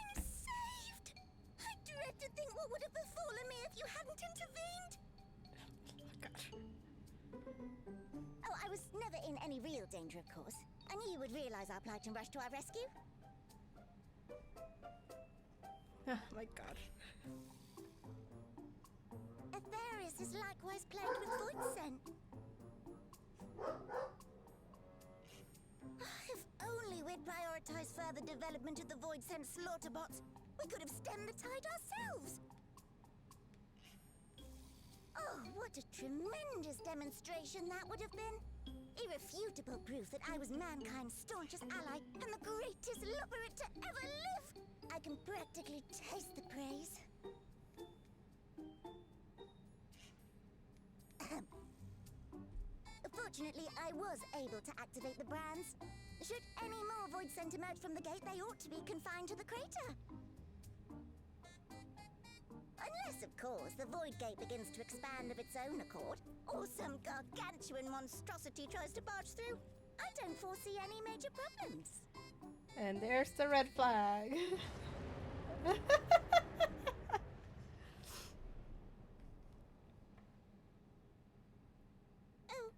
S16: I'm saved! I dread to think what would have befallen me if you hadn't intervened!
S1: Oh, gosh.
S16: Oh, I was never in any real danger, of course. I knew you would realize our plight and rush to our rescue.
S1: Oh my god.
S16: Aetherius is likewise plagued with void scent. If only we'd prioritized further development of the void scent slaughter bots, we could have stemmed the tide ourselves. Oh, what a tremendous demonstration that would have been. Irrefutable proof that I was mankind's staunchest ally and the greatest lubberite to ever live. I can practically taste the praise. Fortunately, I was able to activate the brands. Should any more void scent emerge from the gate, they ought to be confined to the crater. Unless, of course, the void gate begins to expand of its own accord, or some gargantuan monstrosity tries to barge through. I don't foresee any major problems.
S1: And there's the red flag.
S16: Oh,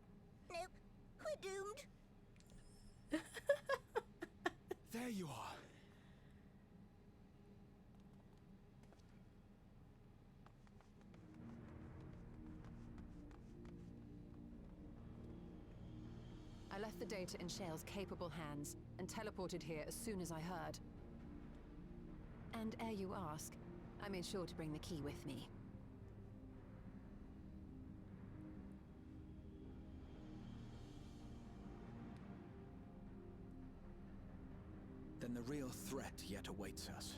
S16: nope. We're doomed.
S4: There you are.
S3: I left the data in Shale's capable hands and teleported here as soon as I heard. And ere you ask, I made sure to bring the key with me.
S4: Then the real threat yet awaits us.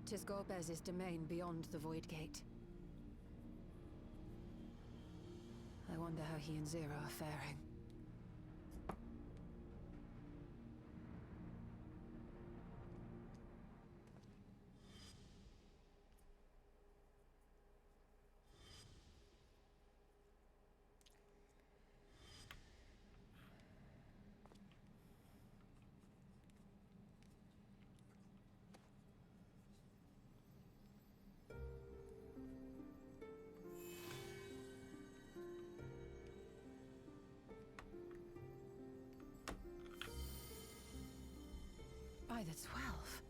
S3: 'Tis Golbez's domain beyond the Void Gate. I wonder how he and Zero are faring. By the 12.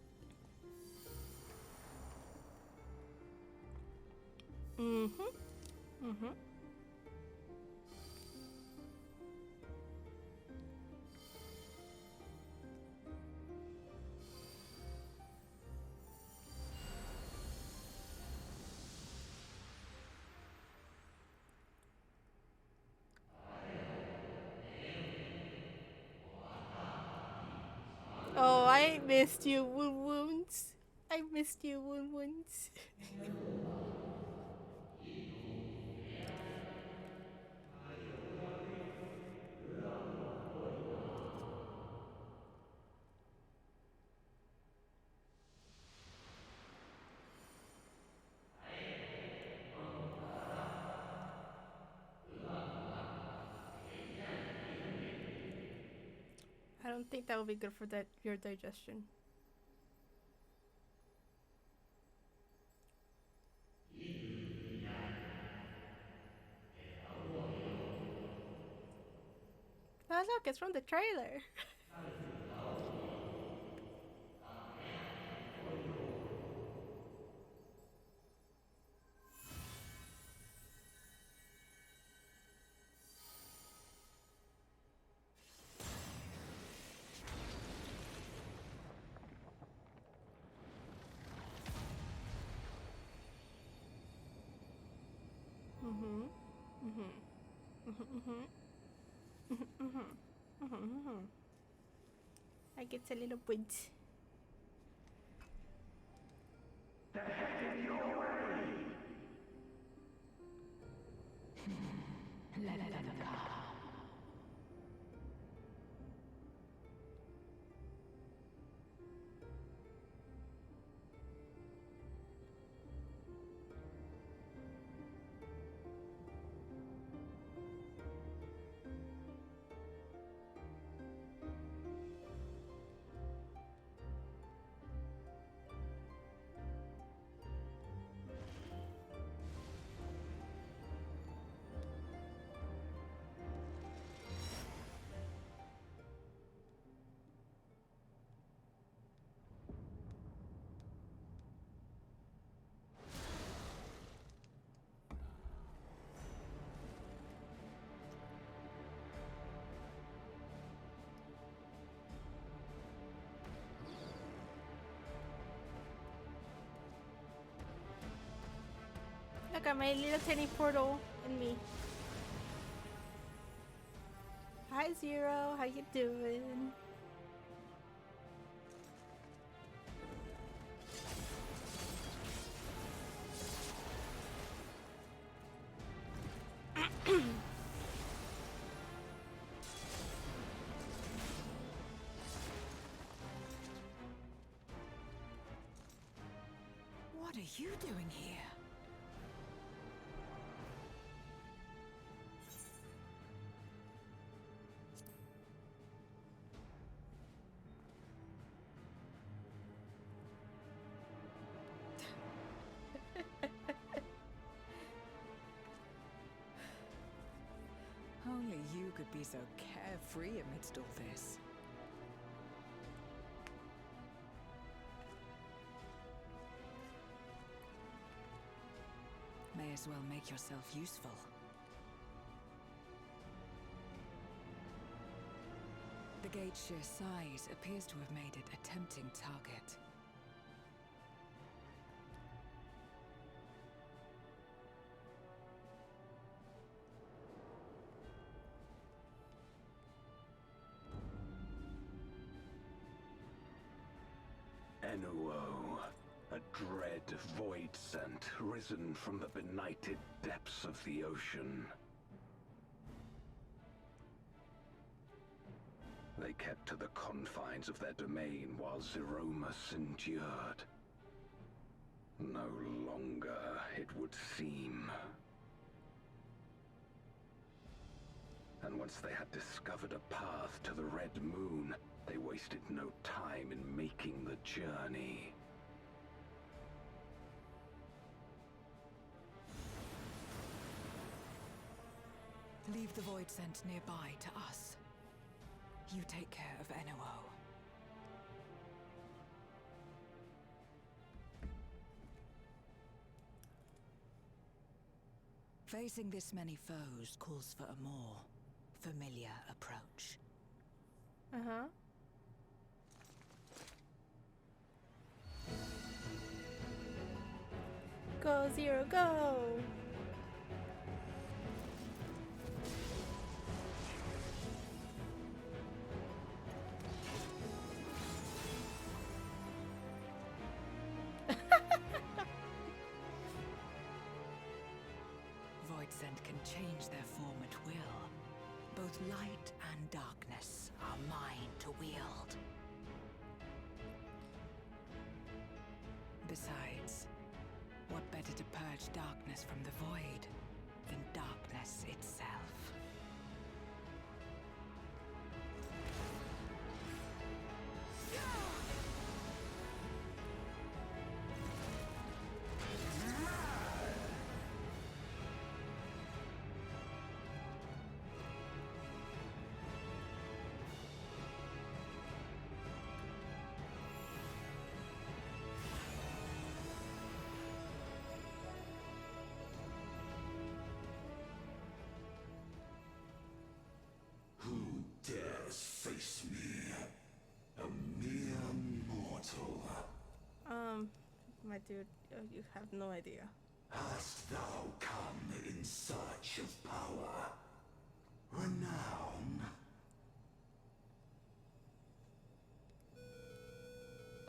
S1: Oh, I missed you, Woon Woons. I missed you, Woon Woons. I don't think that would be good for your digestion. Oh look, it's from the trailer. I get a little bit.
S15: The head in your way! Let them come.
S1: Look at my little tiny portal in me. Hi Zero, how you doing?
S3: What are you doing here?
S17: Only you could be so carefree amidst all this. May as well make yourself useful. gate's sheer size appears to have made it a tempting target.
S13: Enuo, a dread void scent risen from the benighted depths of the ocean. They kept to the confines of their domain while Zeromus endured. No longer, it would seem. And once they had discovered a path to the Red Moon, they wasted no time in making the journey.
S17: Leave the void scent nearby to us. You take care of Enuo. Facing this many foes calls for a more familiar approach.
S1: Uh-huh. Go, Zero, go!
S17: Void scent can change their form at will. Both light and darkness are mine to wield. Besides, what better to purge darkness from the void than darkness itself?
S15: Who dares face me? A mere mortal.
S1: My dude, you have no idea.
S15: Hast thou come in search of power? Renown?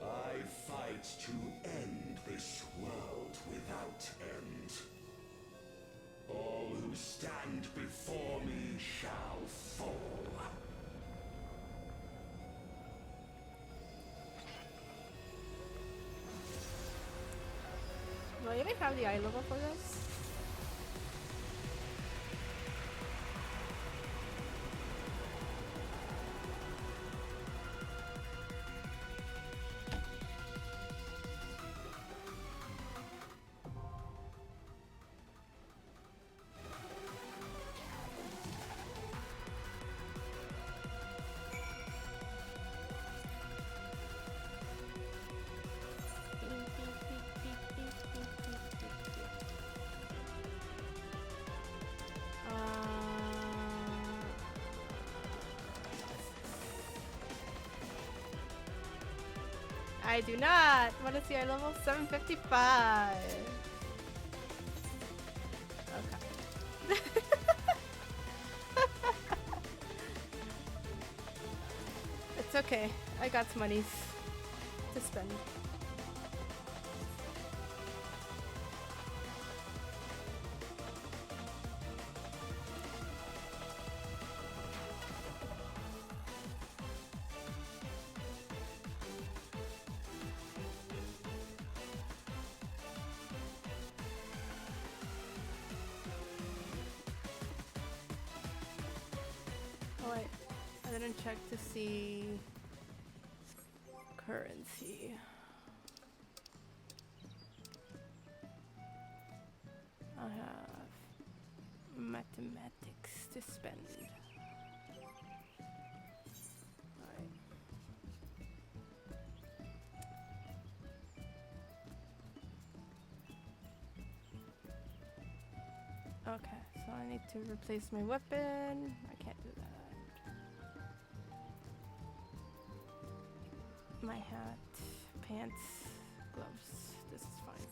S15: I fight to end this world without end. All who stand before me shall fall.
S1: Do I even have the eye level for this? I do not. What is your level? 755. Okay. It's okay. I got some monies to spend. I didn't check to see currency. I have mathematics to spend. Okay, so I need to replace my weapon. I can't do that. My hat, pants, gloves. This is fine.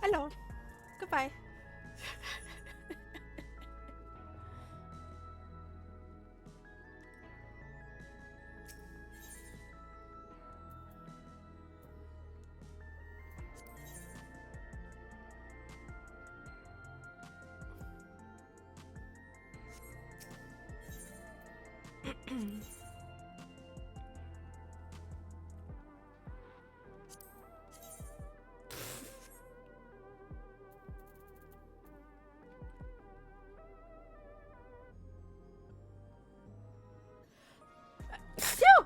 S1: Hello. Goodbye. Phew!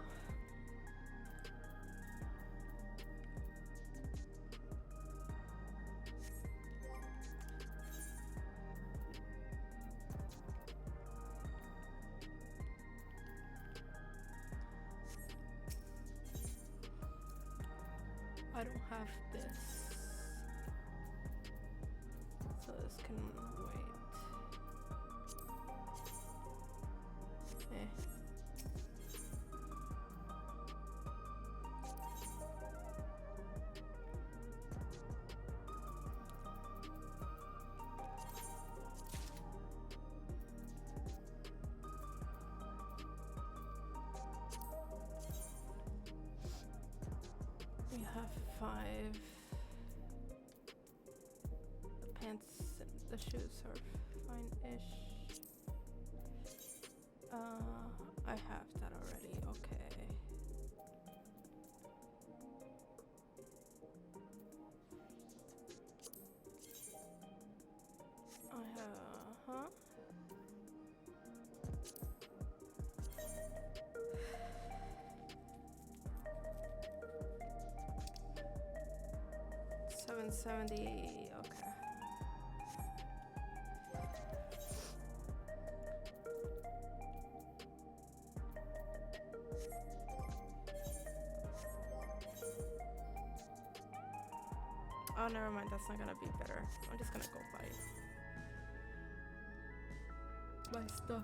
S1: I don't have this, so this can wait. We have 5. The pants and the shoes are fine-ish. I have that already, okay. I have, 770, okay. Oh, never mind, that's not gonna be better. I'm just gonna go buy stuff.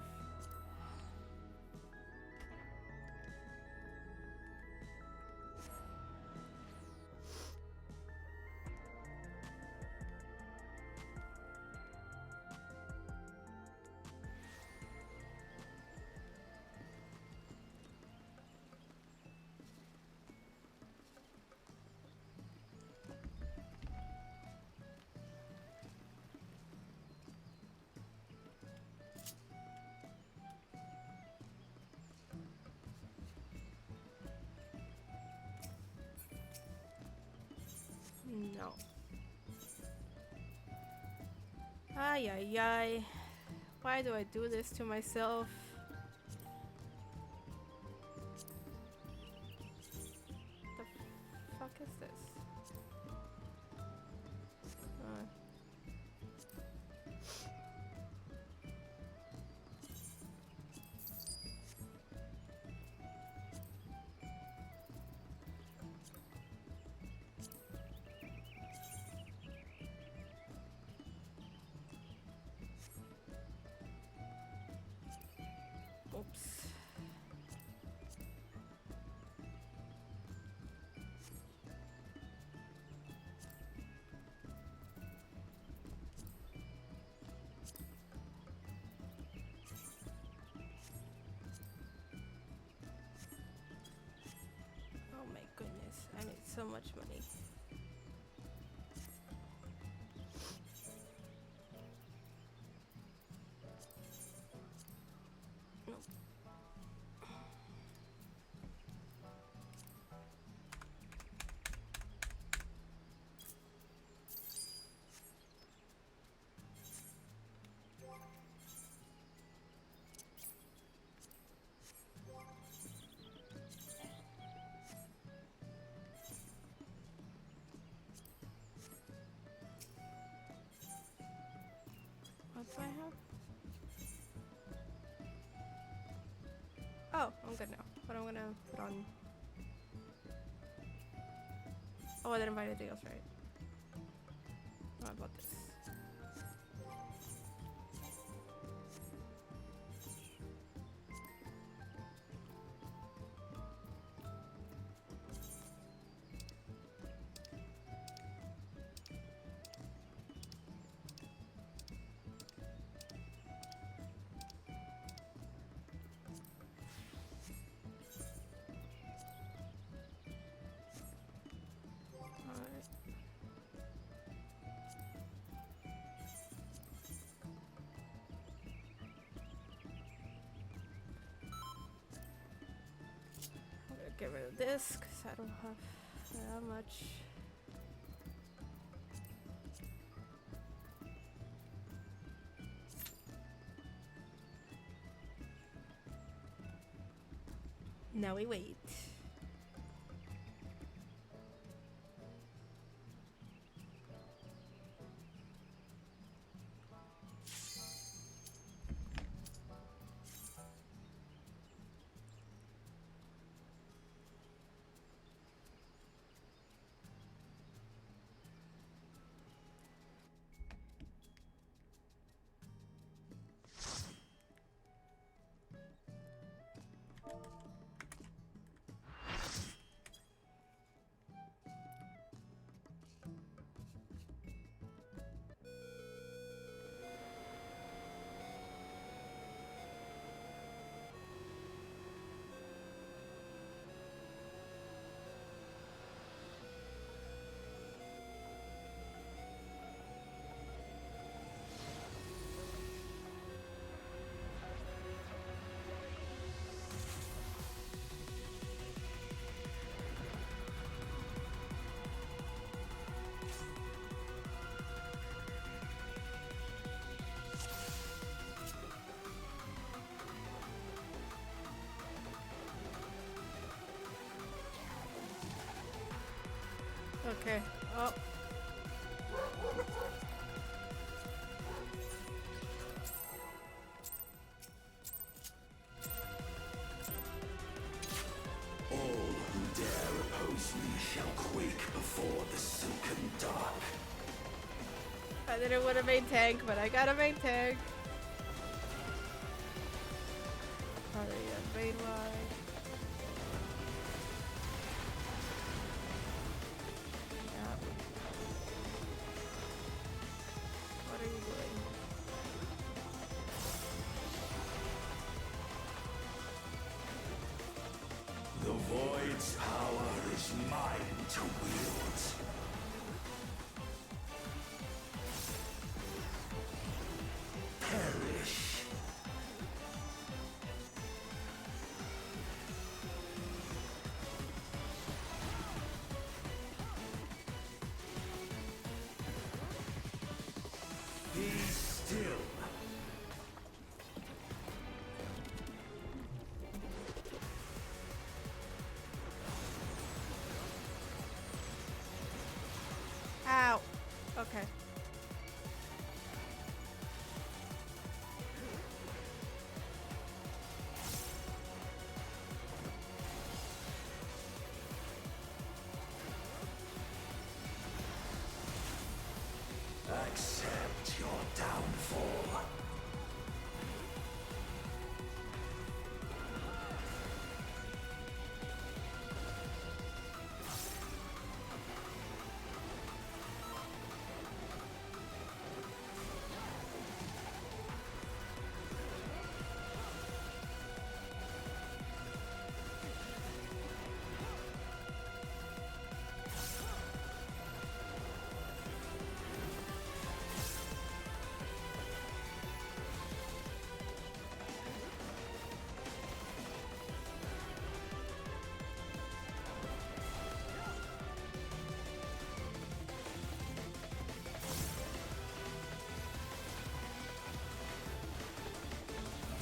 S1: No. Ay, ay, ay. Why do I do this to myself? The fuck is this? Oops. Oh my goodness, I need so much money. gonna put on. Oh, I didn't buy anything else, right? Oh, I bought this. Get rid of this because I don't have that much. Now we wait. Okay. Oh.
S15: All who dare oppose me shall quake before the silken dark.
S1: I didn't want to main tank, but I got a main tank. Probably a main wide.
S15: The Void's power is mine to wield. Perish. Be still.
S1: Ow. Okay.
S15: Accept your downfall.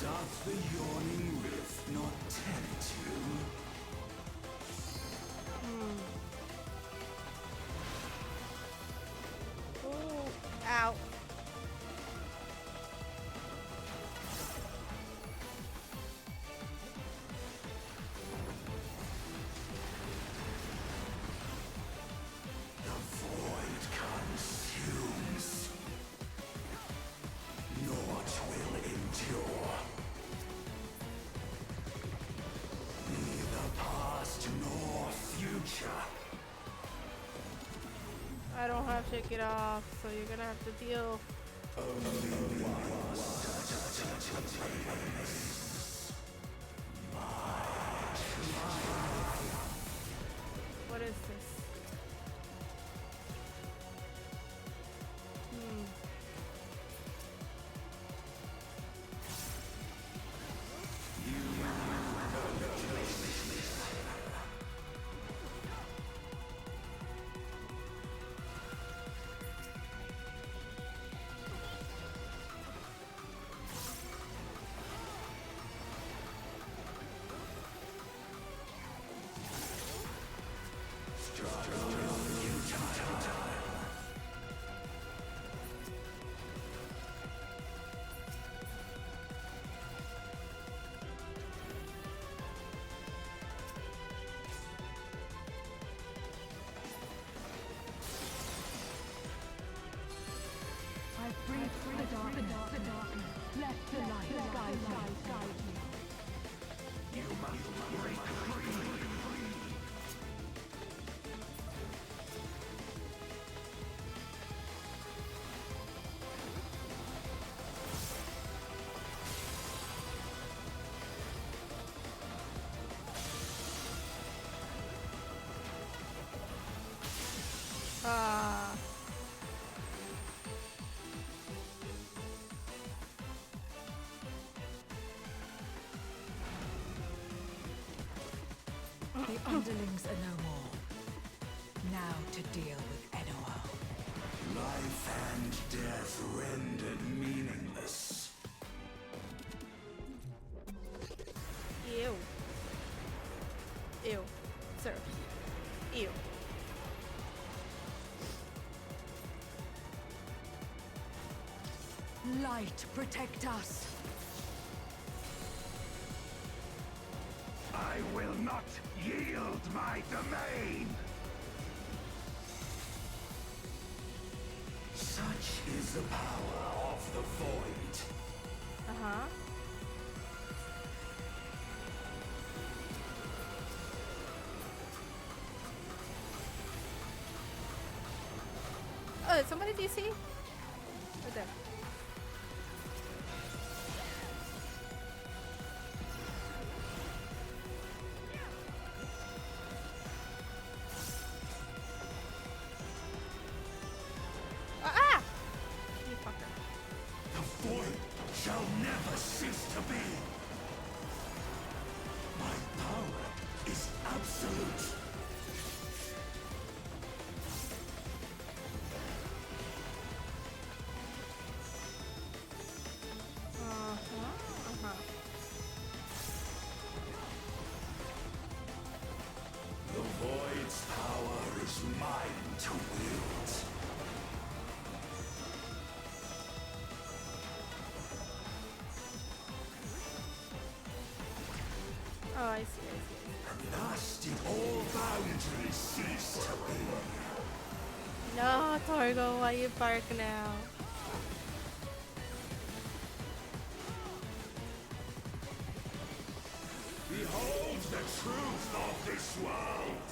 S15: Doth the yawning rift not tempt you?
S1: Ooh. Ow. I don't have to get off, so you're gonna have to deal. What is this?
S18: Breathe through the darkness. Let the light guide you. You must break free.
S17: The underlings are no more. Now to deal with Enor.
S15: Life and death rendered meaningless.
S1: Ew. Ew. Sir. Ew.
S17: Light, protect us.
S15: I will not yield my domain! Such is the power of the Void.
S1: Uh-huh. Oh, did somebody DC? Right there.
S15: Shall never cease to be. My power is absolute. The Void's power is mine to wield.
S1: Oh, I see.
S15: Thus did all boundaries cease to be.
S1: No, Torgo, why you bark now?
S15: Behold the truth of this world.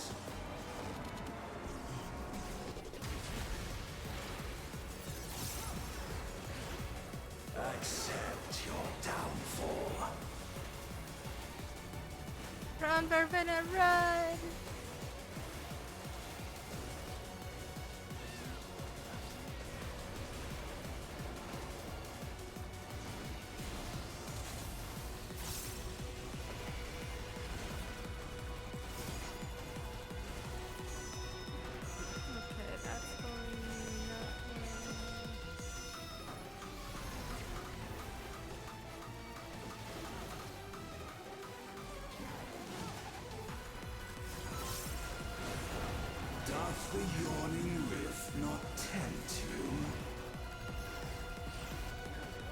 S15: Accept your downfall.
S1: Run, Bourbon, run! Okay, that's going that way.
S15: Doth the yawning rift not tempt you?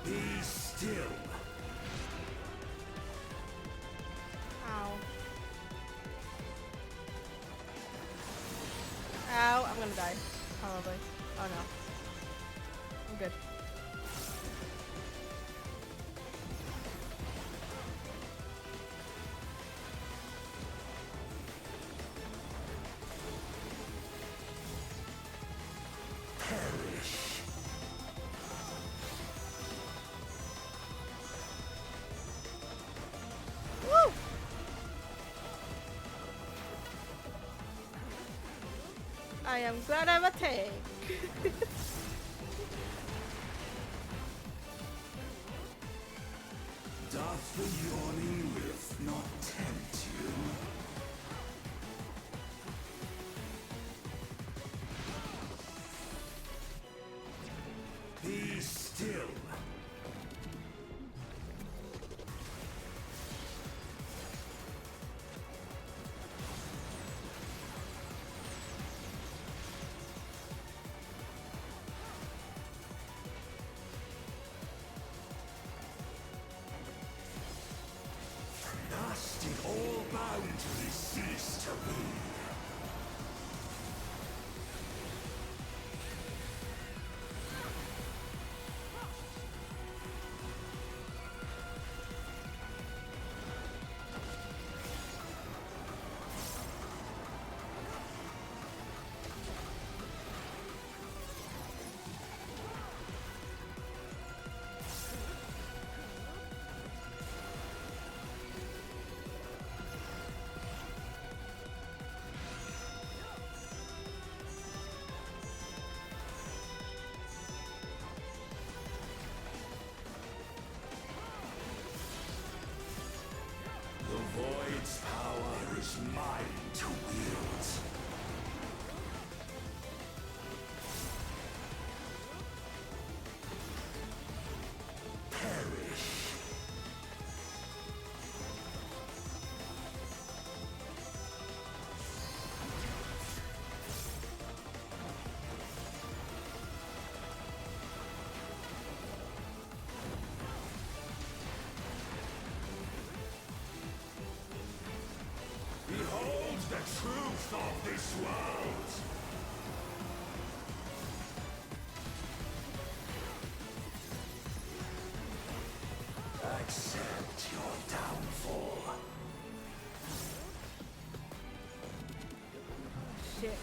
S15: Be still.
S1: Ow. Ow, I'm gonna die. Probably. Oh no. I'm good. am glad I'm a tank.
S15: Doth the yawning rift not tempt you? Be still. Thus did all boundaries cease to be. The Void's power is mine to wield. Perish. Behold the truth of this world! Accept your downfall.
S1: Shit.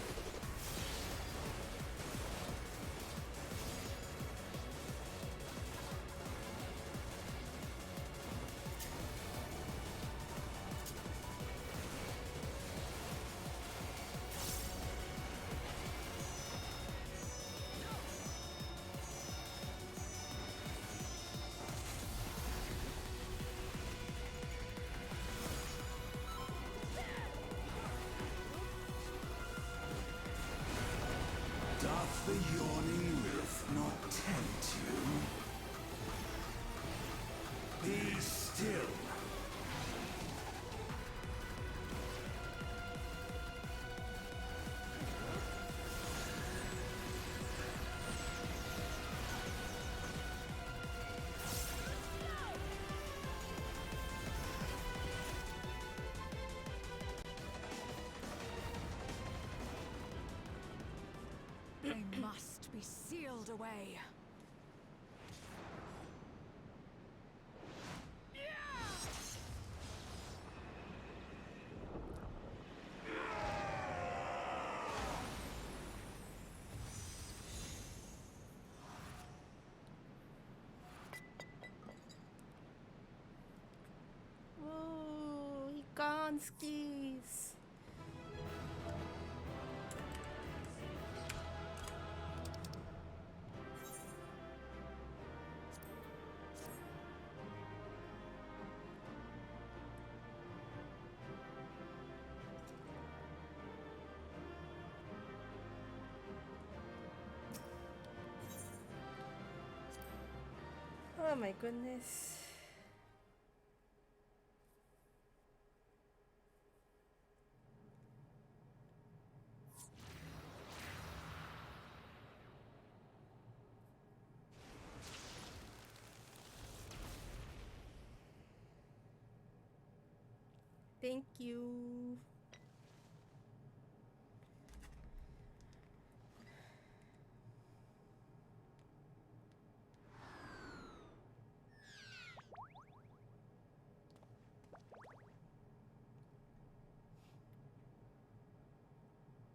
S15: Doth the yawning rift not tempt you? Be still.
S17: They must be sealed away.
S1: Oh, he gone skis. Oh my goodness. Thank you.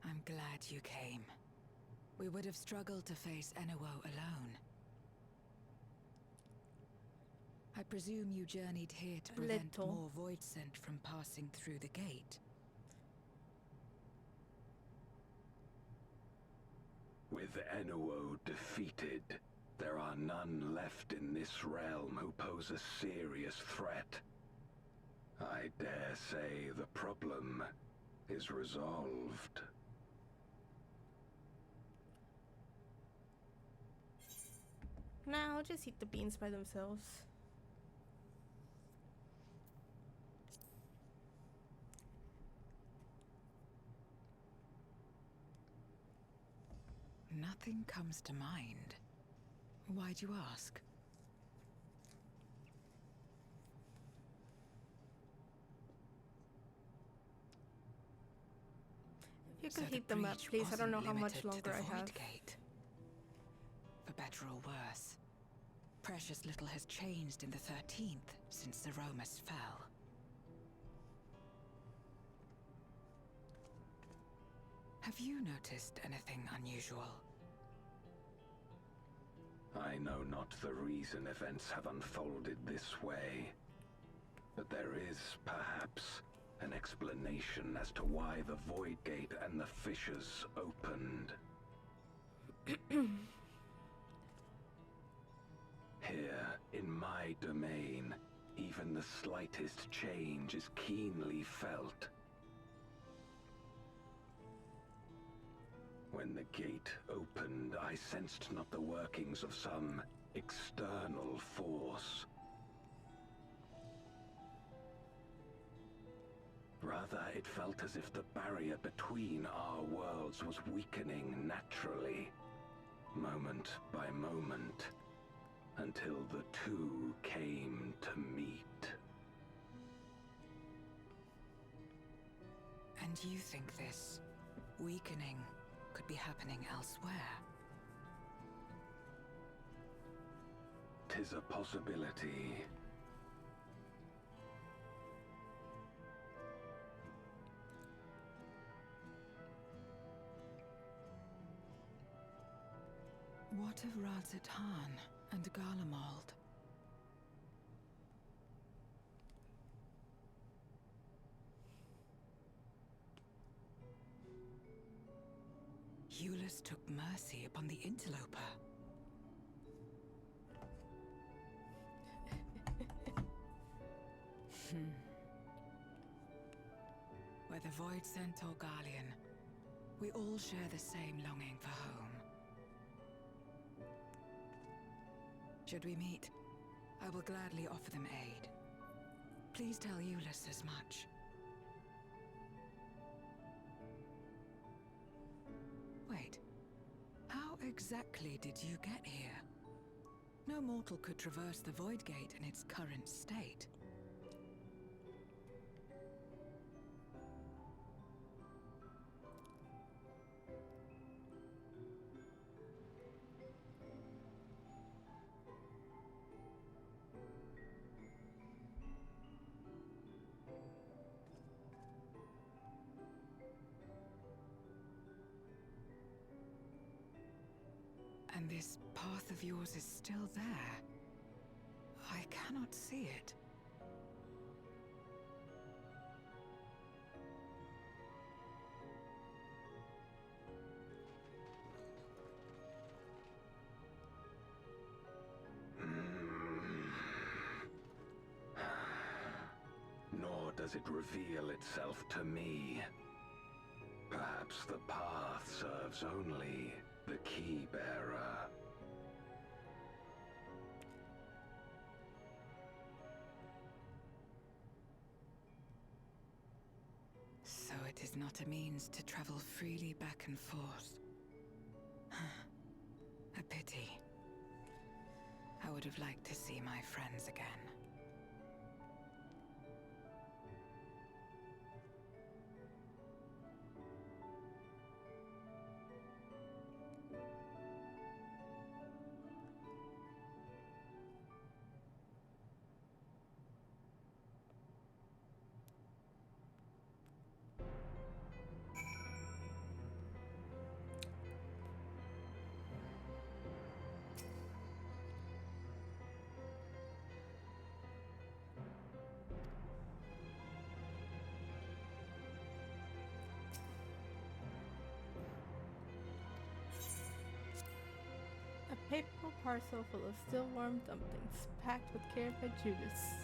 S17: I'm glad you came. We would have struggled to face Enuo alone. I presume you journeyed here to prevent more void scent from passing through the gate.
S13: With Enuo defeated, there are none left in this realm who pose a serious threat. I dare say the problem is resolved.
S1: Nah, I'll just eat the beans by themselves.
S17: Nothing comes to mind. Why'd you ask?
S1: If you could heat them up, please. I don't know how much longer I have.
S17: Gate. For better or worse, precious little has changed in the 13th since the Romus fell. Have you noticed anything unusual?
S13: I know not the reason events have unfolded this way, but there is, perhaps, an explanation as to why the Void Gate and the fissures opened. Here, in my domain, even the slightest change is keenly felt. When the gate opened, I sensed not the workings of some external force. Rather, it felt as if the barrier between our worlds was weakening naturally, moment by moment, until the two came to meet.
S17: And you think this weakening could be happening elsewhere?
S13: 'Tis a possibility.
S17: What of Razatan and Garlemald? Eulus took mercy upon the interloper. Whether Void Sent or Garlean, we all share the same longing for home. Should we meet, I will gladly offer them aid. Please tell Eulus as much. Wait, how exactly did you get here? No mortal could traverse the Void Gate in its current state. And this path of yours is still there. I cannot see it.
S13: Nor does it reveal itself to me. Perhaps the path serves only the key bearer.
S17: So it is not a means to travel freely back and forth. A pity. I would have liked to see my friends again.
S1: papal parcel full of still warm dumplings, packed with care by Judas.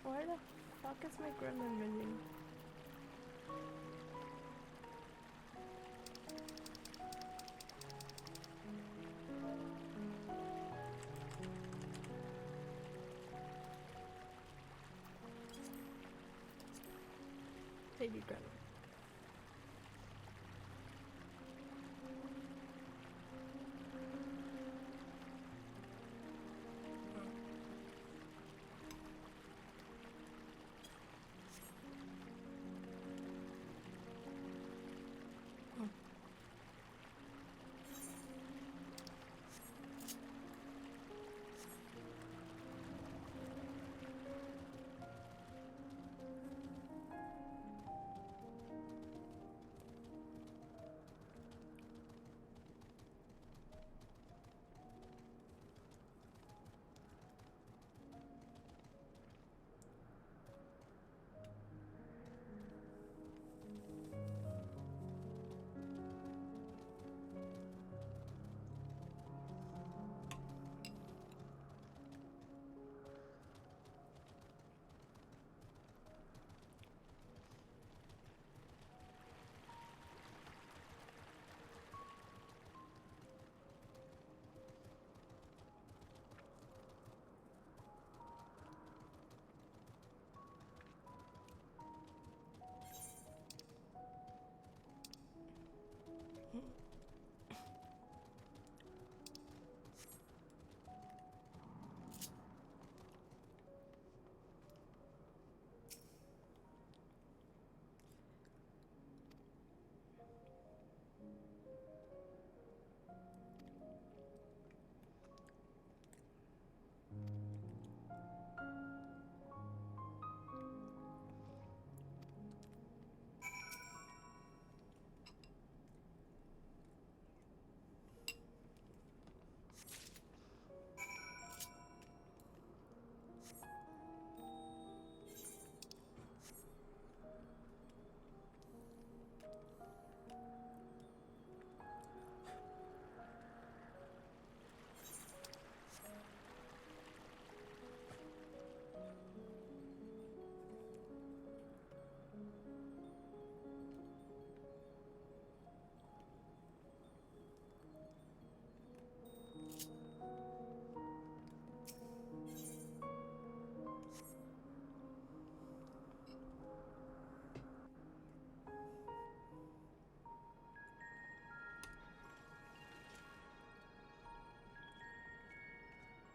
S1: Where the fuck is my gremlin missing? Baby gremlin.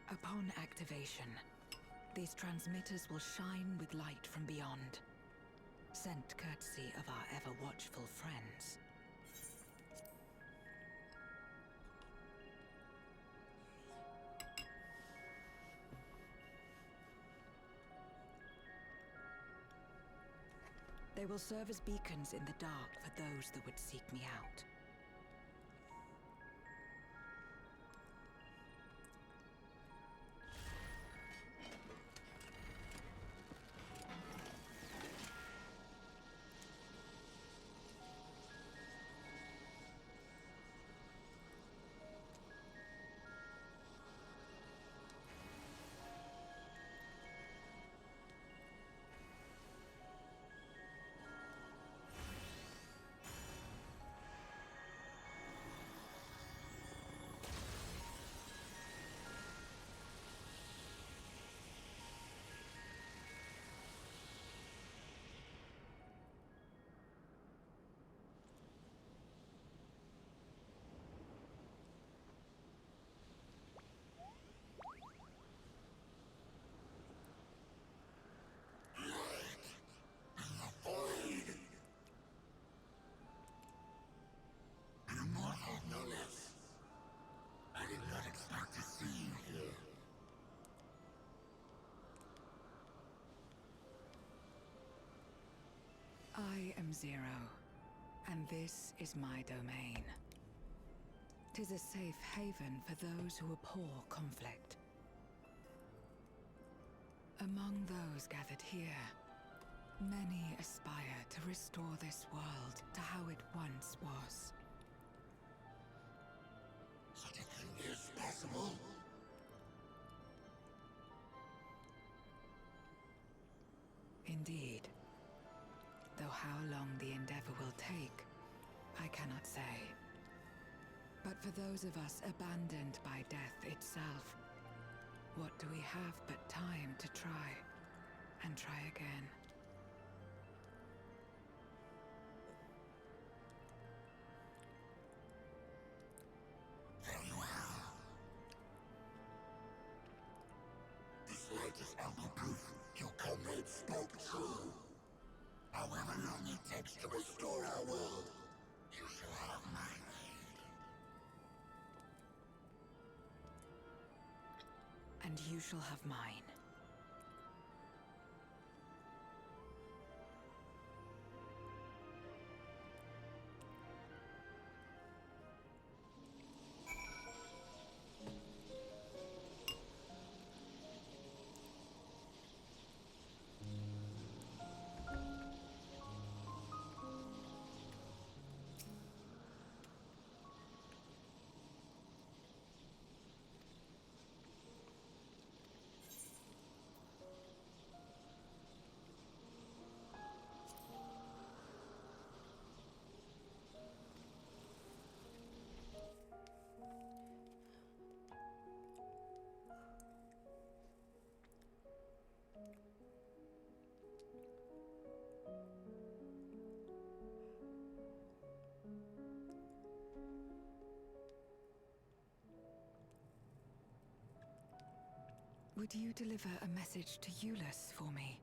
S17: Upon activation, these transmitters will shine with light from beyond, sent courtesy of our ever-watchful friends. They will serve as beacons in the dark for those that would seek me out. I am Zero, and this is my domain. 'Tis a safe haven for those who abhor conflict. Among those gathered here, many aspire to restore this world to how it once was.
S15: Such a thing is possible.
S17: though how long the endeavor will take, I cannot say. But for those of us abandoned by death itself, what do we have but time to try, and try again?
S15: Very well. This latest ample proof your comrades spoke true. However long it takes to restore our world, you shall have my aid.
S17: And you shall have mine. Would you deliver a message to Eulus for me?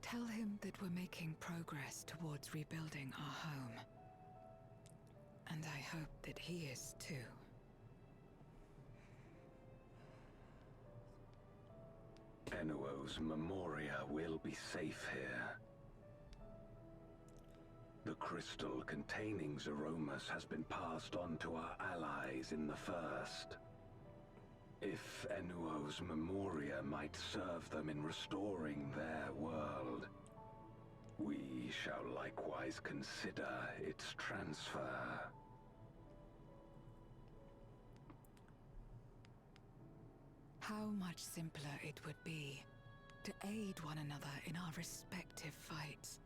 S17: Tell him that we're making progress towards rebuilding our home. And I hope that he is too.
S13: Enuo's Memoria will be safe here. The crystal containing Zeromus has been passed on to our allies in the First. If Enuo's Memoria might serve them in restoring their world, we shall likewise consider its transfer.
S17: How much simpler it would be to aid one another in our respective fights,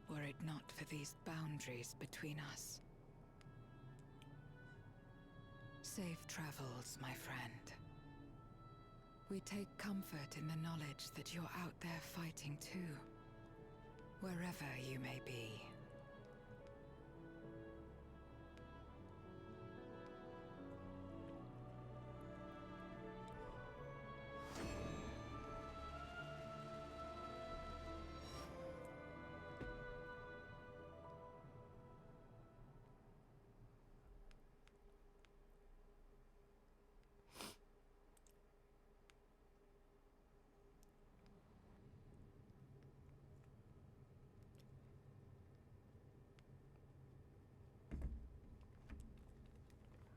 S17: were it not for these boundaries between us. Safe travels, my friend. We take comfort in the knowledge that you're out there fighting too, wherever you may be.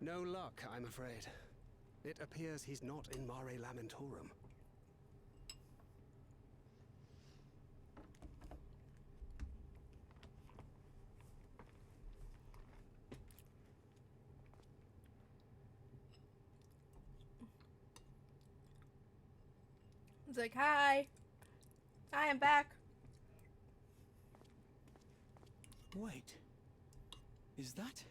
S19: No luck, I'm afraid. It appears he's not in Mare Lamentorum.
S1: It's like, hi. Hi, I'm back.
S4: Wait. Is that...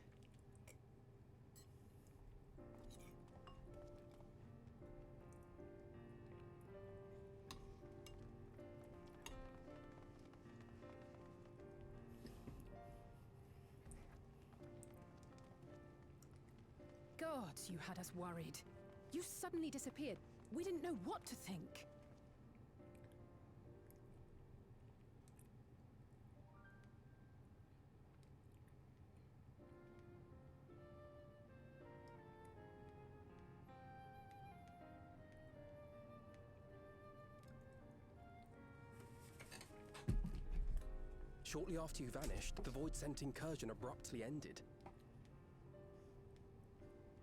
S9: God, you had us worried. You suddenly disappeared. We didn't know what to think.
S8: Shortly after you vanished, the Void-sent incursion abruptly ended.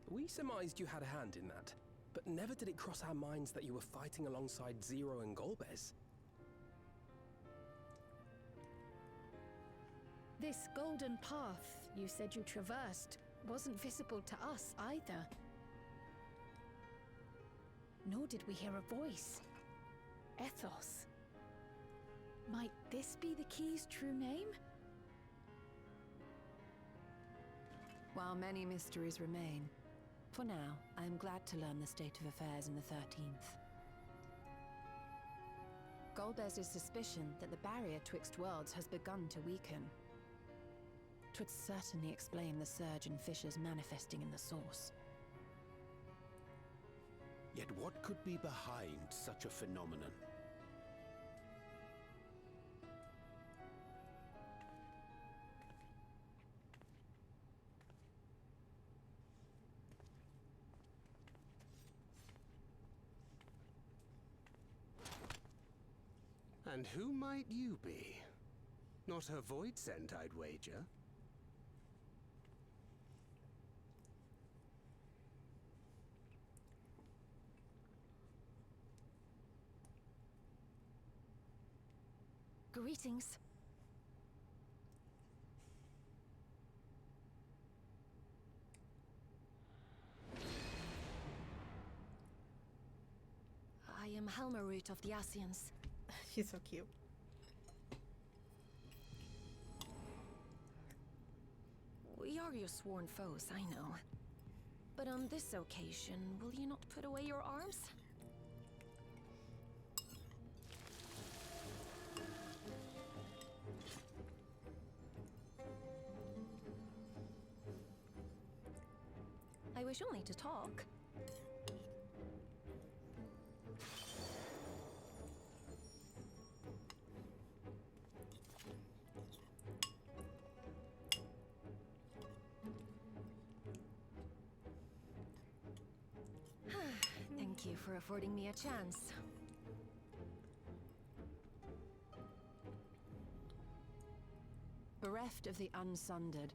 S8: We surmised you had a hand in that, but never did it cross our minds that you were fighting alongside Zero and Golbez.
S5: This golden path you said you traversed wasn't visible to us either. Nor did we hear a voice. Ethos. Might this be the key's true name?
S3: While many mysteries remain, for now, I am glad to learn the state of affairs in the 13th. Golbez's suspicion that the barrier twixt worlds has begun to weaken. 'Twould certainly explain the surge in fissures manifesting in the source.
S13: Yet what could be behind such a phenomenon? And who might you be? Not a void scent, I'd wager.
S7: Greetings. I am Helmerut of the Asians.
S1: She's so cute.
S7: We are your sworn foes, I know. But on this occasion, will you not put away your arms? I wish only to talk. Thank you for affording me a chance.
S3: Bereft of the Unsundered,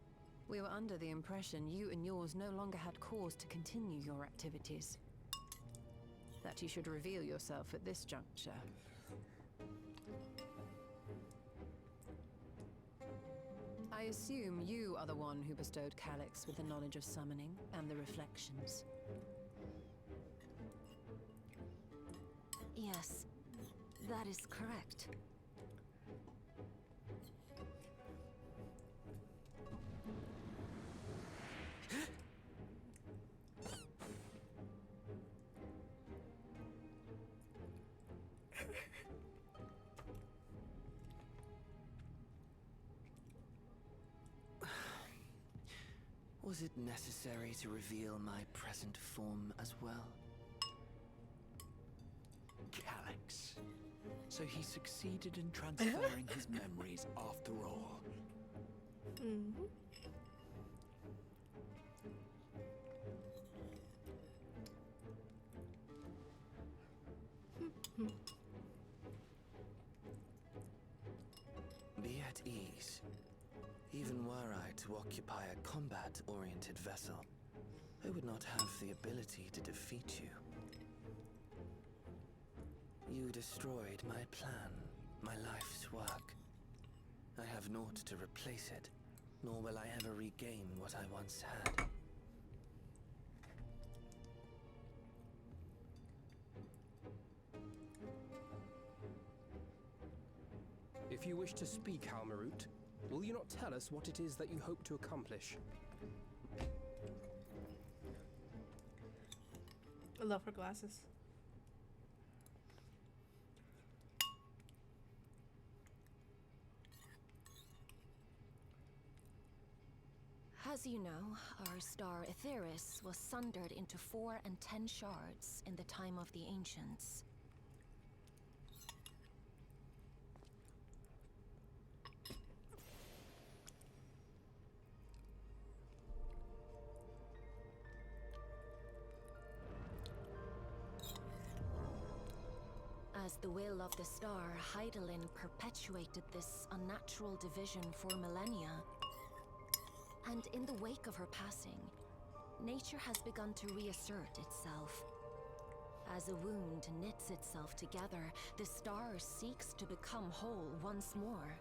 S3: we were under the impression you and yours no longer had cause to continue your activities. That you should reveal yourself at this juncture. I assume you are the one who bestowed Calyx with the knowledge of summoning and the reflections.
S7: Yes, that is correct.
S20: Was it necessary to reveal my present form as well?
S4: Calyx. So he succeeded in transferring his memories after all.
S1: Mm-hmm.
S20: Be at ease. Even were I to occupy a combat-oriented vessel, I would not have the ability to defeat you. You destroyed my plan, my life's work. I have naught to replace it, nor will I ever regain what I once had.
S8: If you wish to speak, Halmarut, will you not tell us what it is that you hope to accomplish?
S1: I love her glasses.
S7: As you know, our star Aetheris was sundered into 4 and 10 shards in the time of the Ancients. As the will of the star, Hydaelyn perpetuated this unnatural division for millennia. And in the wake of her passing, nature has begun to reassert itself. As a wound knits itself together, the star seeks to become whole once more.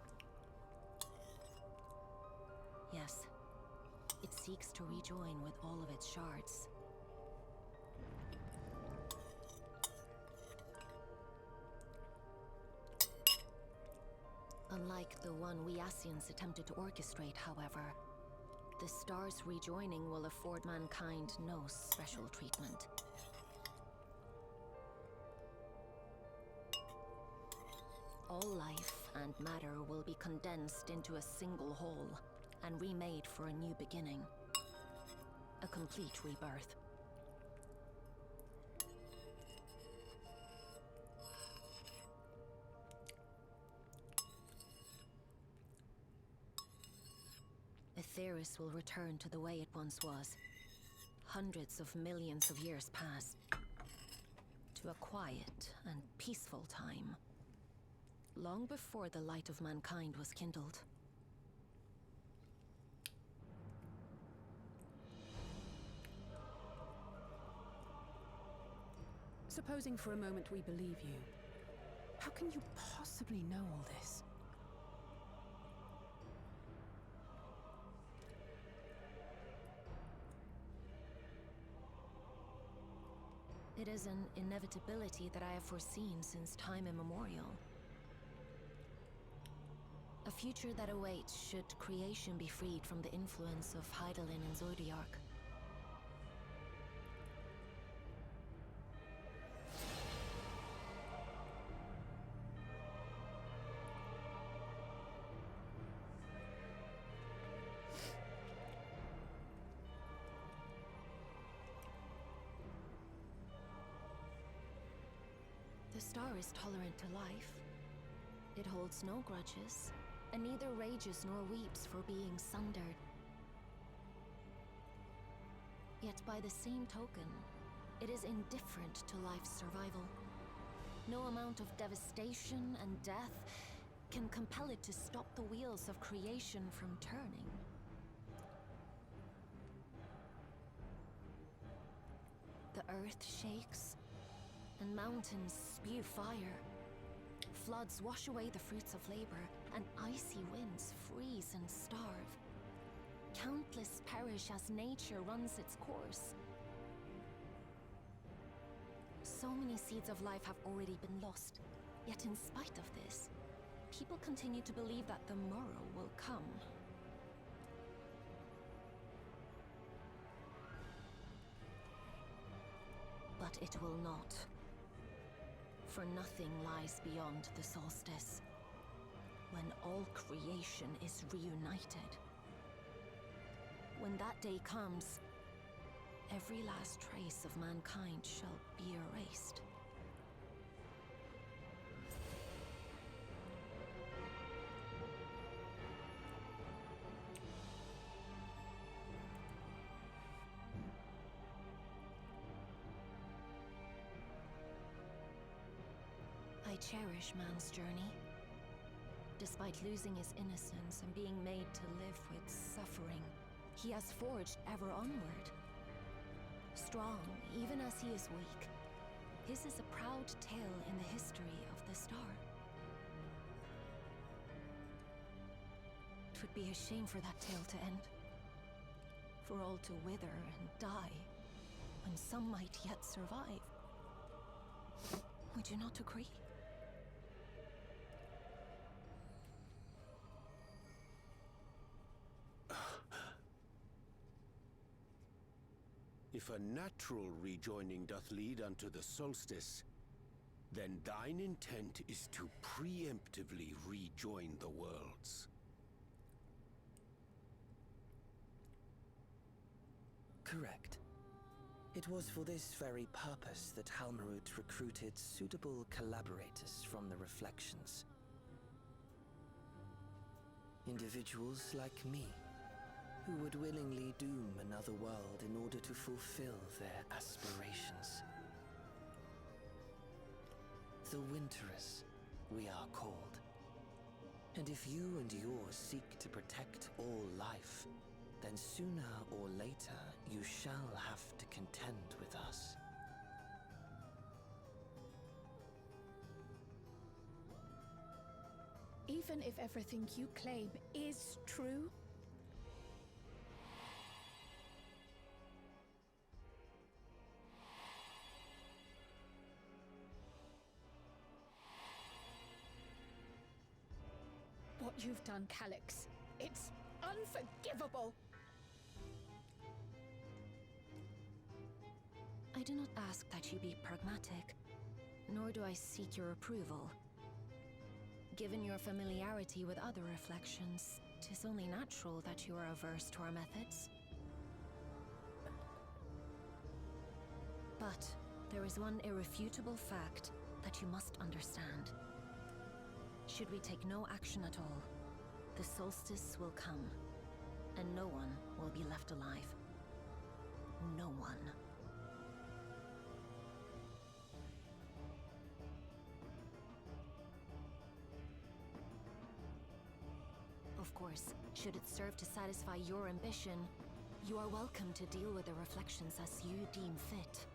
S7: Yes, it seeks to rejoin with all of its shards.
S21: Unlike the one we Ascians attempted to orchestrate, however, the stars rejoining will afford mankind no special treatment. All life and matter will be condensed into a single whole and remade for a new beginning. A complete rebirth. Aetheris will return to the way it once was. Hundreds of millions of years pass. To a quiet and peaceful time. Long before the light of mankind was kindled.
S9: Supposing for a moment we believe you, how can you possibly know all this?
S21: It is an inevitability that I have foreseen since time immemorial. A future that awaits should creation be freed from the influence of Hydaelyn and Zodiark. The star is tolerant to life. It holds no grudges, and neither rages nor weeps for being sundered. Yet by the same token, it is indifferent to life's survival. No amount of devastation and death can compel it to stop the wheels of creation from turning. The earth shakes, and mountains spew fire. Floods wash away the fruits of labor, and icy winds freeze and starve. Countless perish as nature runs its course. So many seeds of life have already been lost, yet in spite of this, people continue to believe that the morrow will come. But it will not. For nothing lies beyond the solstice, when all creation is reunited. When that day comes, every last trace of mankind shall be erased. I cherish man's journey. Despite losing his innocence and being made to live with suffering, he has forged ever onward. Strong, even as he is weak, his is a proud tale in the history of the star. It would be a shame for that tale to end. For all to wither and die, when some might yet survive. Would you not agree?
S13: If a natural rejoining doth lead unto the solstice, then thine intent is to preemptively rejoin the worlds.
S20: Correct. It was for this very purpose that Halmarut recruited suitable collaborators from the Reflections. Individuals like me, who would willingly doom another world in order to fulfill their aspirations. The Winterers, we are called. And if you and yours seek to protect all life, then sooner or later you shall have to contend with us.
S5: Even if everything you claim is true, what you've done, Calix. It's unforgivable!
S21: I do not ask that you be pragmatic, nor do I seek your approval. Given your familiarity with other reflections, 'tis only natural that you are averse to our methods. But there is one irrefutable fact that you must understand. Should we take no action at all, the solstice will come, and no one will be left alive. No one. Of course, should it serve to satisfy your ambition, you are welcome to deal with the reflections as you deem fit.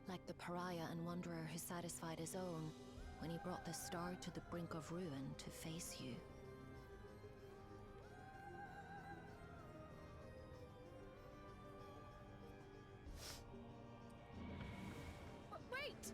S21: Like the pariah and wanderer who satisfied his own when he brought the star to the brink of ruin to face you.
S5: Wait!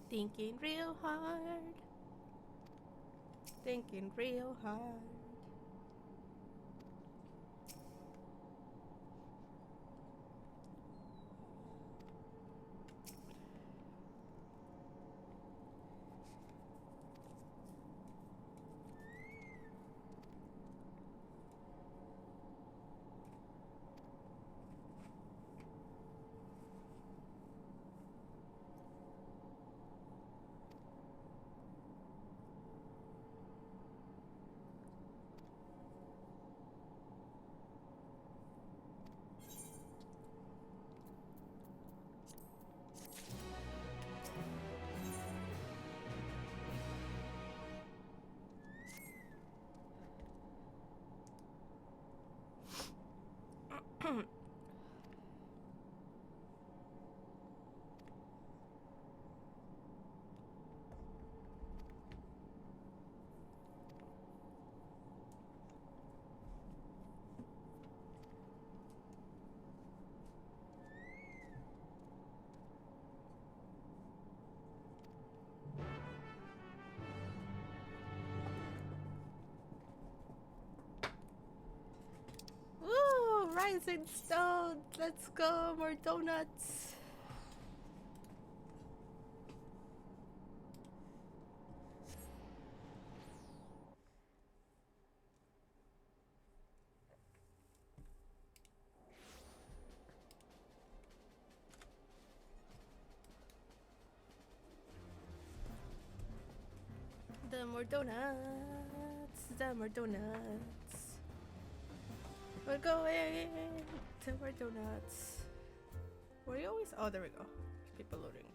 S1: Thinking real hard. Thinking real hard. Woo! Rising stone! Let's go! More donuts! The more donuts! The more donuts! We're going to more donuts. Where are you always? Oh, there we go. People loading.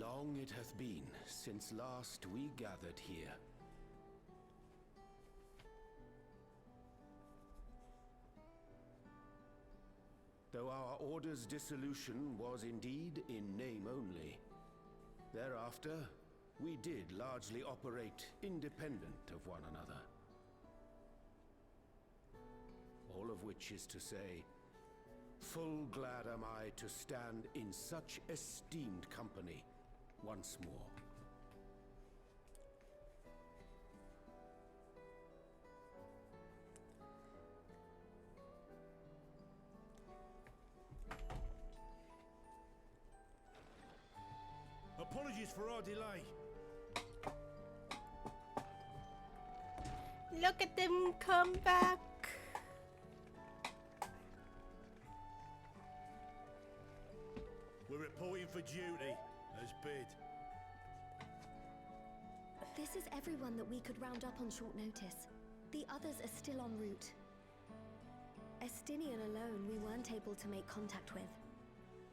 S13: Long it hath been since last we gathered here. Though our order's dissolution was indeed in name only, thereafter we did largely operate independent of one another. All of which is to say, full glad am I to stand in such esteemed company once more.
S12: Apologies for our delay.
S1: Look at them come back.
S12: We're reporting for duty, as bid.
S7: This is everyone that we could round up on short notice. The others are still en route. Estinian alone we weren't able to make contact with,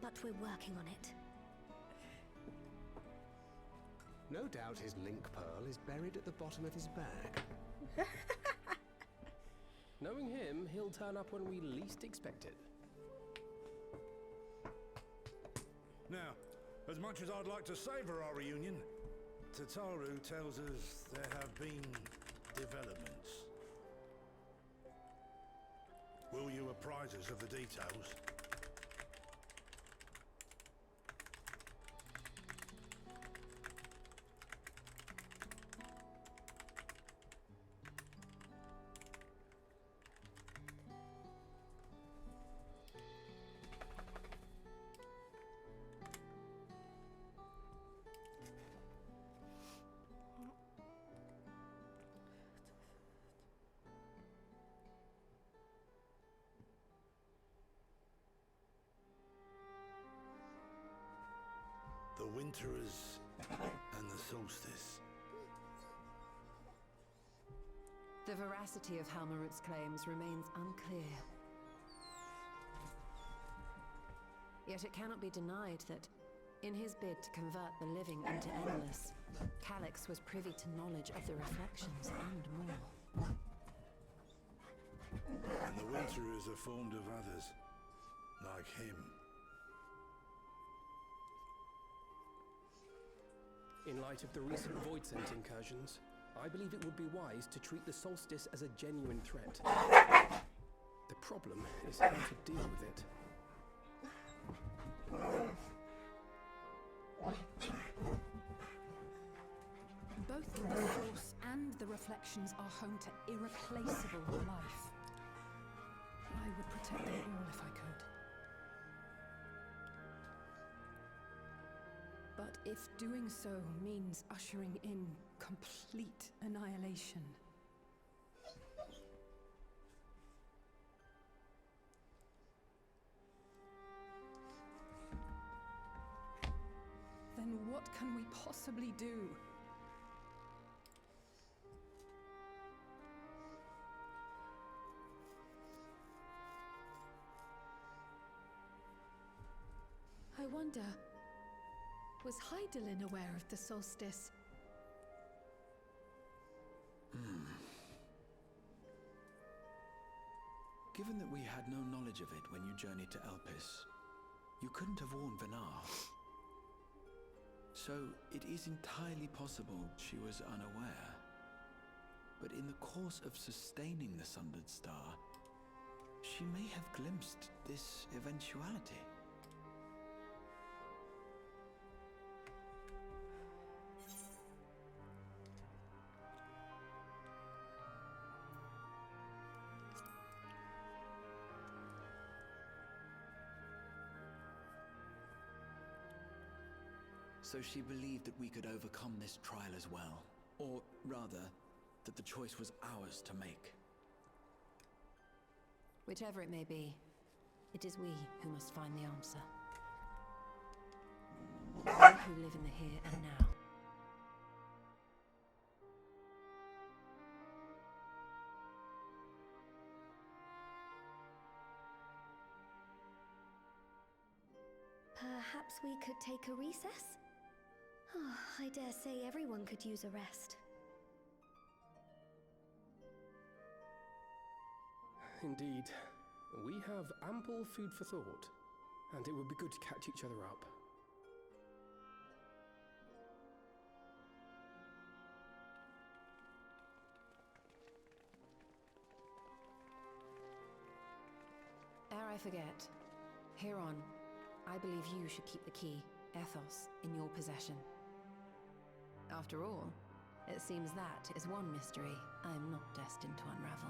S7: but we're working on it.
S19: No doubt his link pearl is buried at the bottom of his bag.
S8: Knowing him, he'll turn up when we least expect it.
S12: Now, as much as I'd like to savour our reunion, Tataru tells us there have been developments. Will you apprise us of the details? The Winterers and the Solstice.
S3: The veracity of Halmarut's claims remains unclear. Yet it cannot be denied that, in his bid to convert the living into endless, Calix was privy to knowledge of the reflections and more.
S12: And the Winterers are formed of others, like him.
S8: In light of the recent Voidsent incursions, I believe it would be wise to treat the Solstice as a genuine threat. The problem is how to deal with it.
S9: Both the Force and the Reflections are home to irreplaceable life. I would protect them all if I could. But if doing so means ushering in complete annihilation, then what can we possibly do?
S5: I wonder, was Hydaelyn aware of the solstice?
S4: Given that we had no knowledge of it when you journeyed to Elpis, you couldn't have warned Venar. So it is entirely possible she was unaware. But in the course of sustaining the Sundered Star, she may have glimpsed this eventuality. So she believed that we could overcome this trial as well. Or rather, that the choice was ours to make.
S3: Whichever it may be, it is we who must find the answer. We who live in the here and now.
S7: Perhaps we could take a recess? Oh, I dare say everyone could use a rest.
S8: Indeed. We have ample food for thought, and it would be good to catch each other up.
S3: Ere I forget, hereon, I believe you should keep the key, Ethos, in your possession. After all, it seems that is one mystery I am not destined to unravel.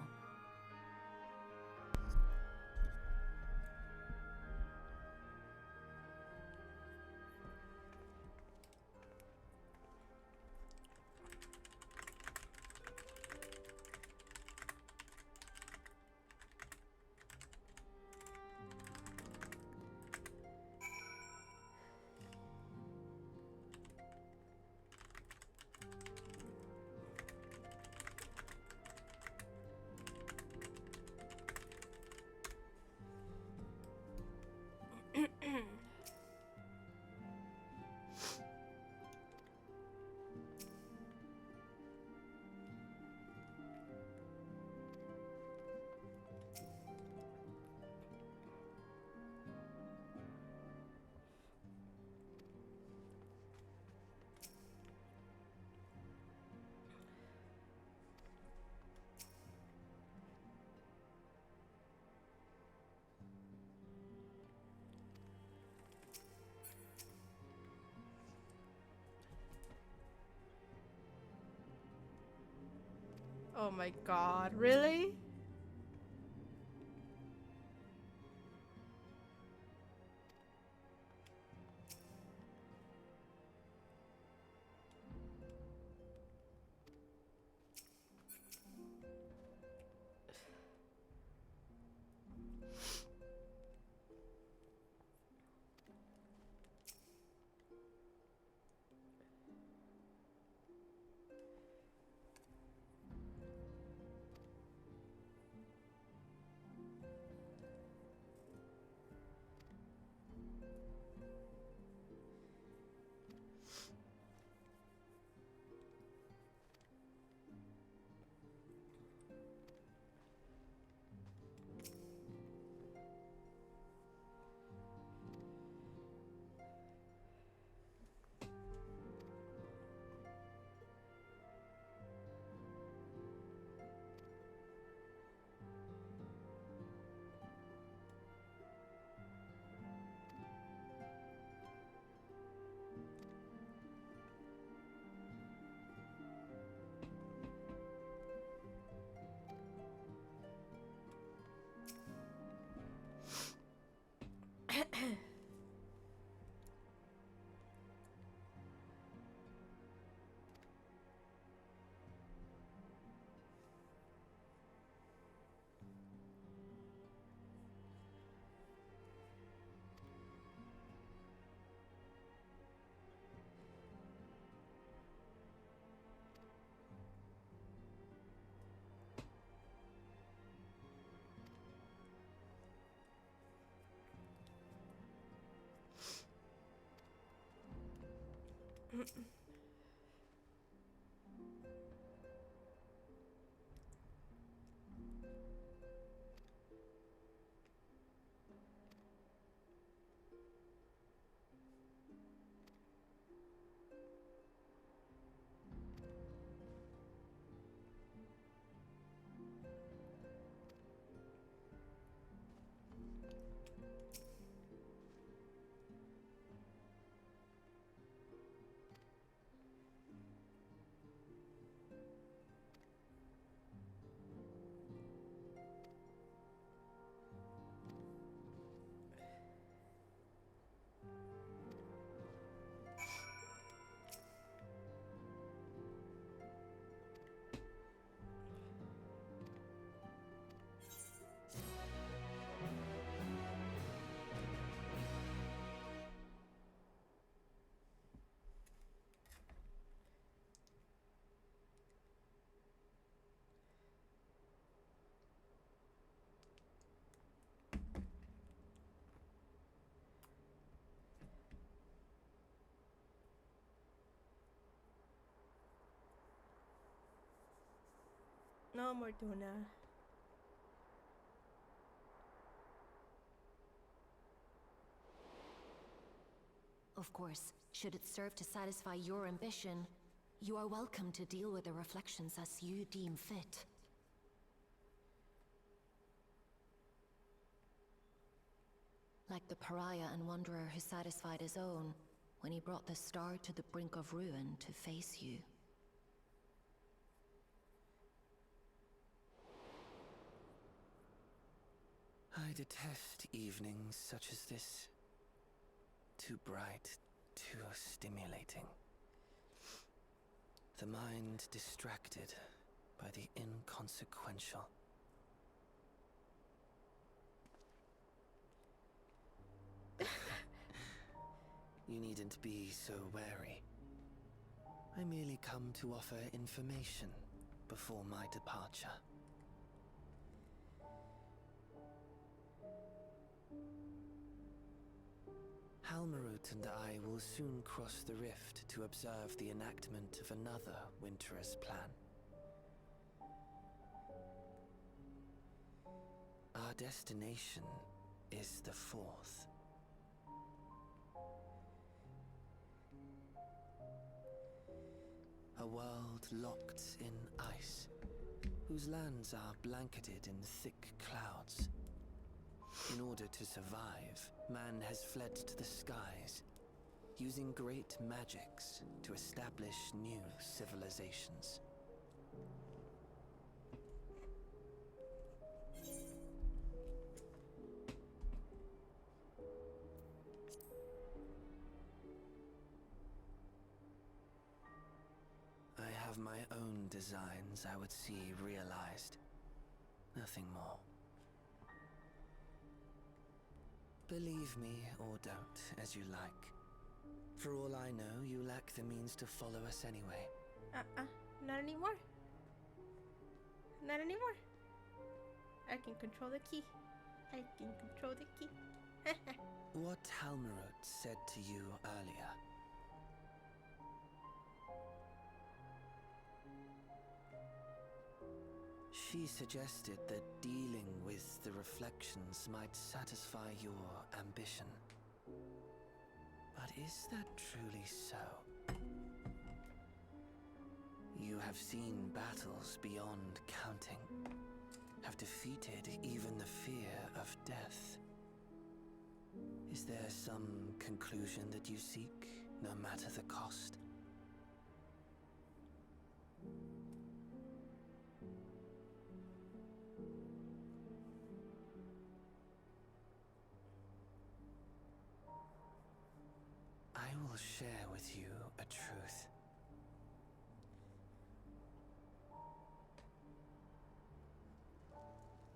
S1: Oh my god, really? No more tuna.
S21: Of course, should it serve to satisfy your ambition, you are welcome to deal with the reflections as you deem fit. Like the pariah and wanderer who satisfied his own when he brought the star to the brink of ruin to face you.
S20: I detest evenings such as this. Too bright, too stimulating. The mind distracted by the inconsequential. You needn't be so wary. I merely come to offer information before my departure. Halmarut and I will soon cross the rift to observe the enactment of another Winter's plan. Our destination is the fourth. A world locked in ice, whose lands are blanketed in thick clouds. In order to survive, man has fled to the skies, using great magics to establish new civilizations. I have my own designs I would see realized. Nothing more. Believe me or don't, as you like. For all I know, you lack the means to follow us anyway.
S1: Not anymore. Not anymore. I can control the key. I can control the key.
S20: What Halmarut said to you earlier. She suggested that dealing with the reflections might satisfy your ambition. But is that truly so? You have seen battles beyond counting, have defeated even the fear of death. Is there some conclusion that you seek, no matter the cost? I will share with you a truth.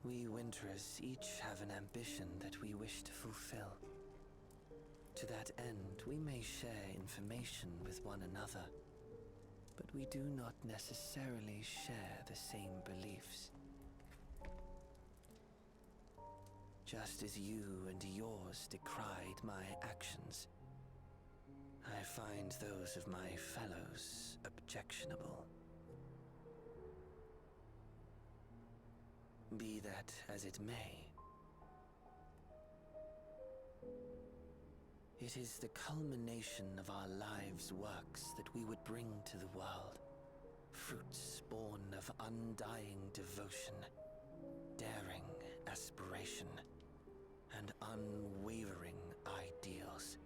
S20: We Winterers each have an ambition that we wish to fulfill. To that end, we may share information with one another, but we do not necessarily share the same beliefs. Just as you and yours decried my actions, I find those of my fellows objectionable. Be that as it may, it is the culmination of our lives' works that we would bring to the world. Fruits born of undying devotion, daring aspiration, and unwavering ideals.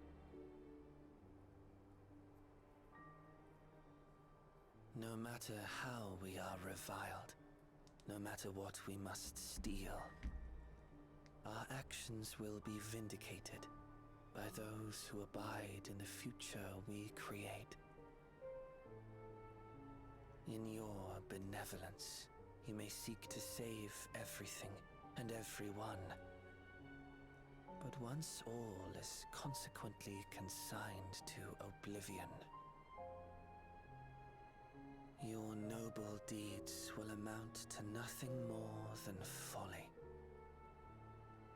S20: No matter how we are reviled, no matter what we must steal, our actions will be vindicated by those who abide in the future we create. In your benevolence, you may seek to save everything and everyone. But once all is consequently consigned to oblivion, your noble deeds will amount to nothing more than folly.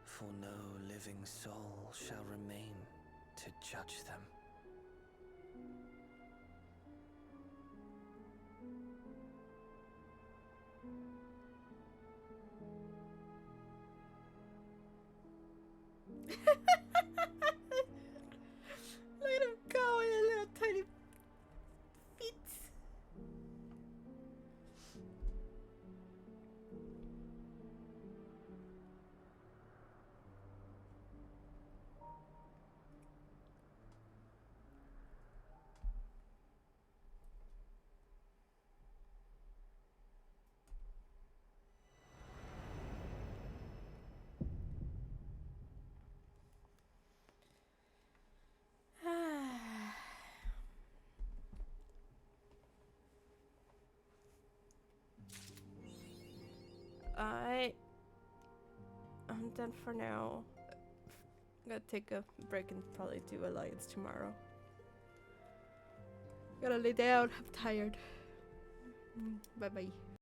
S20: For no living soul shall remain to judge them.
S1: Look at him go in a little tiny feet. I'm done for now. I'm gonna take a break and probably do Alliance tomorrow. Gotta lay down. I'm tired. Bye bye.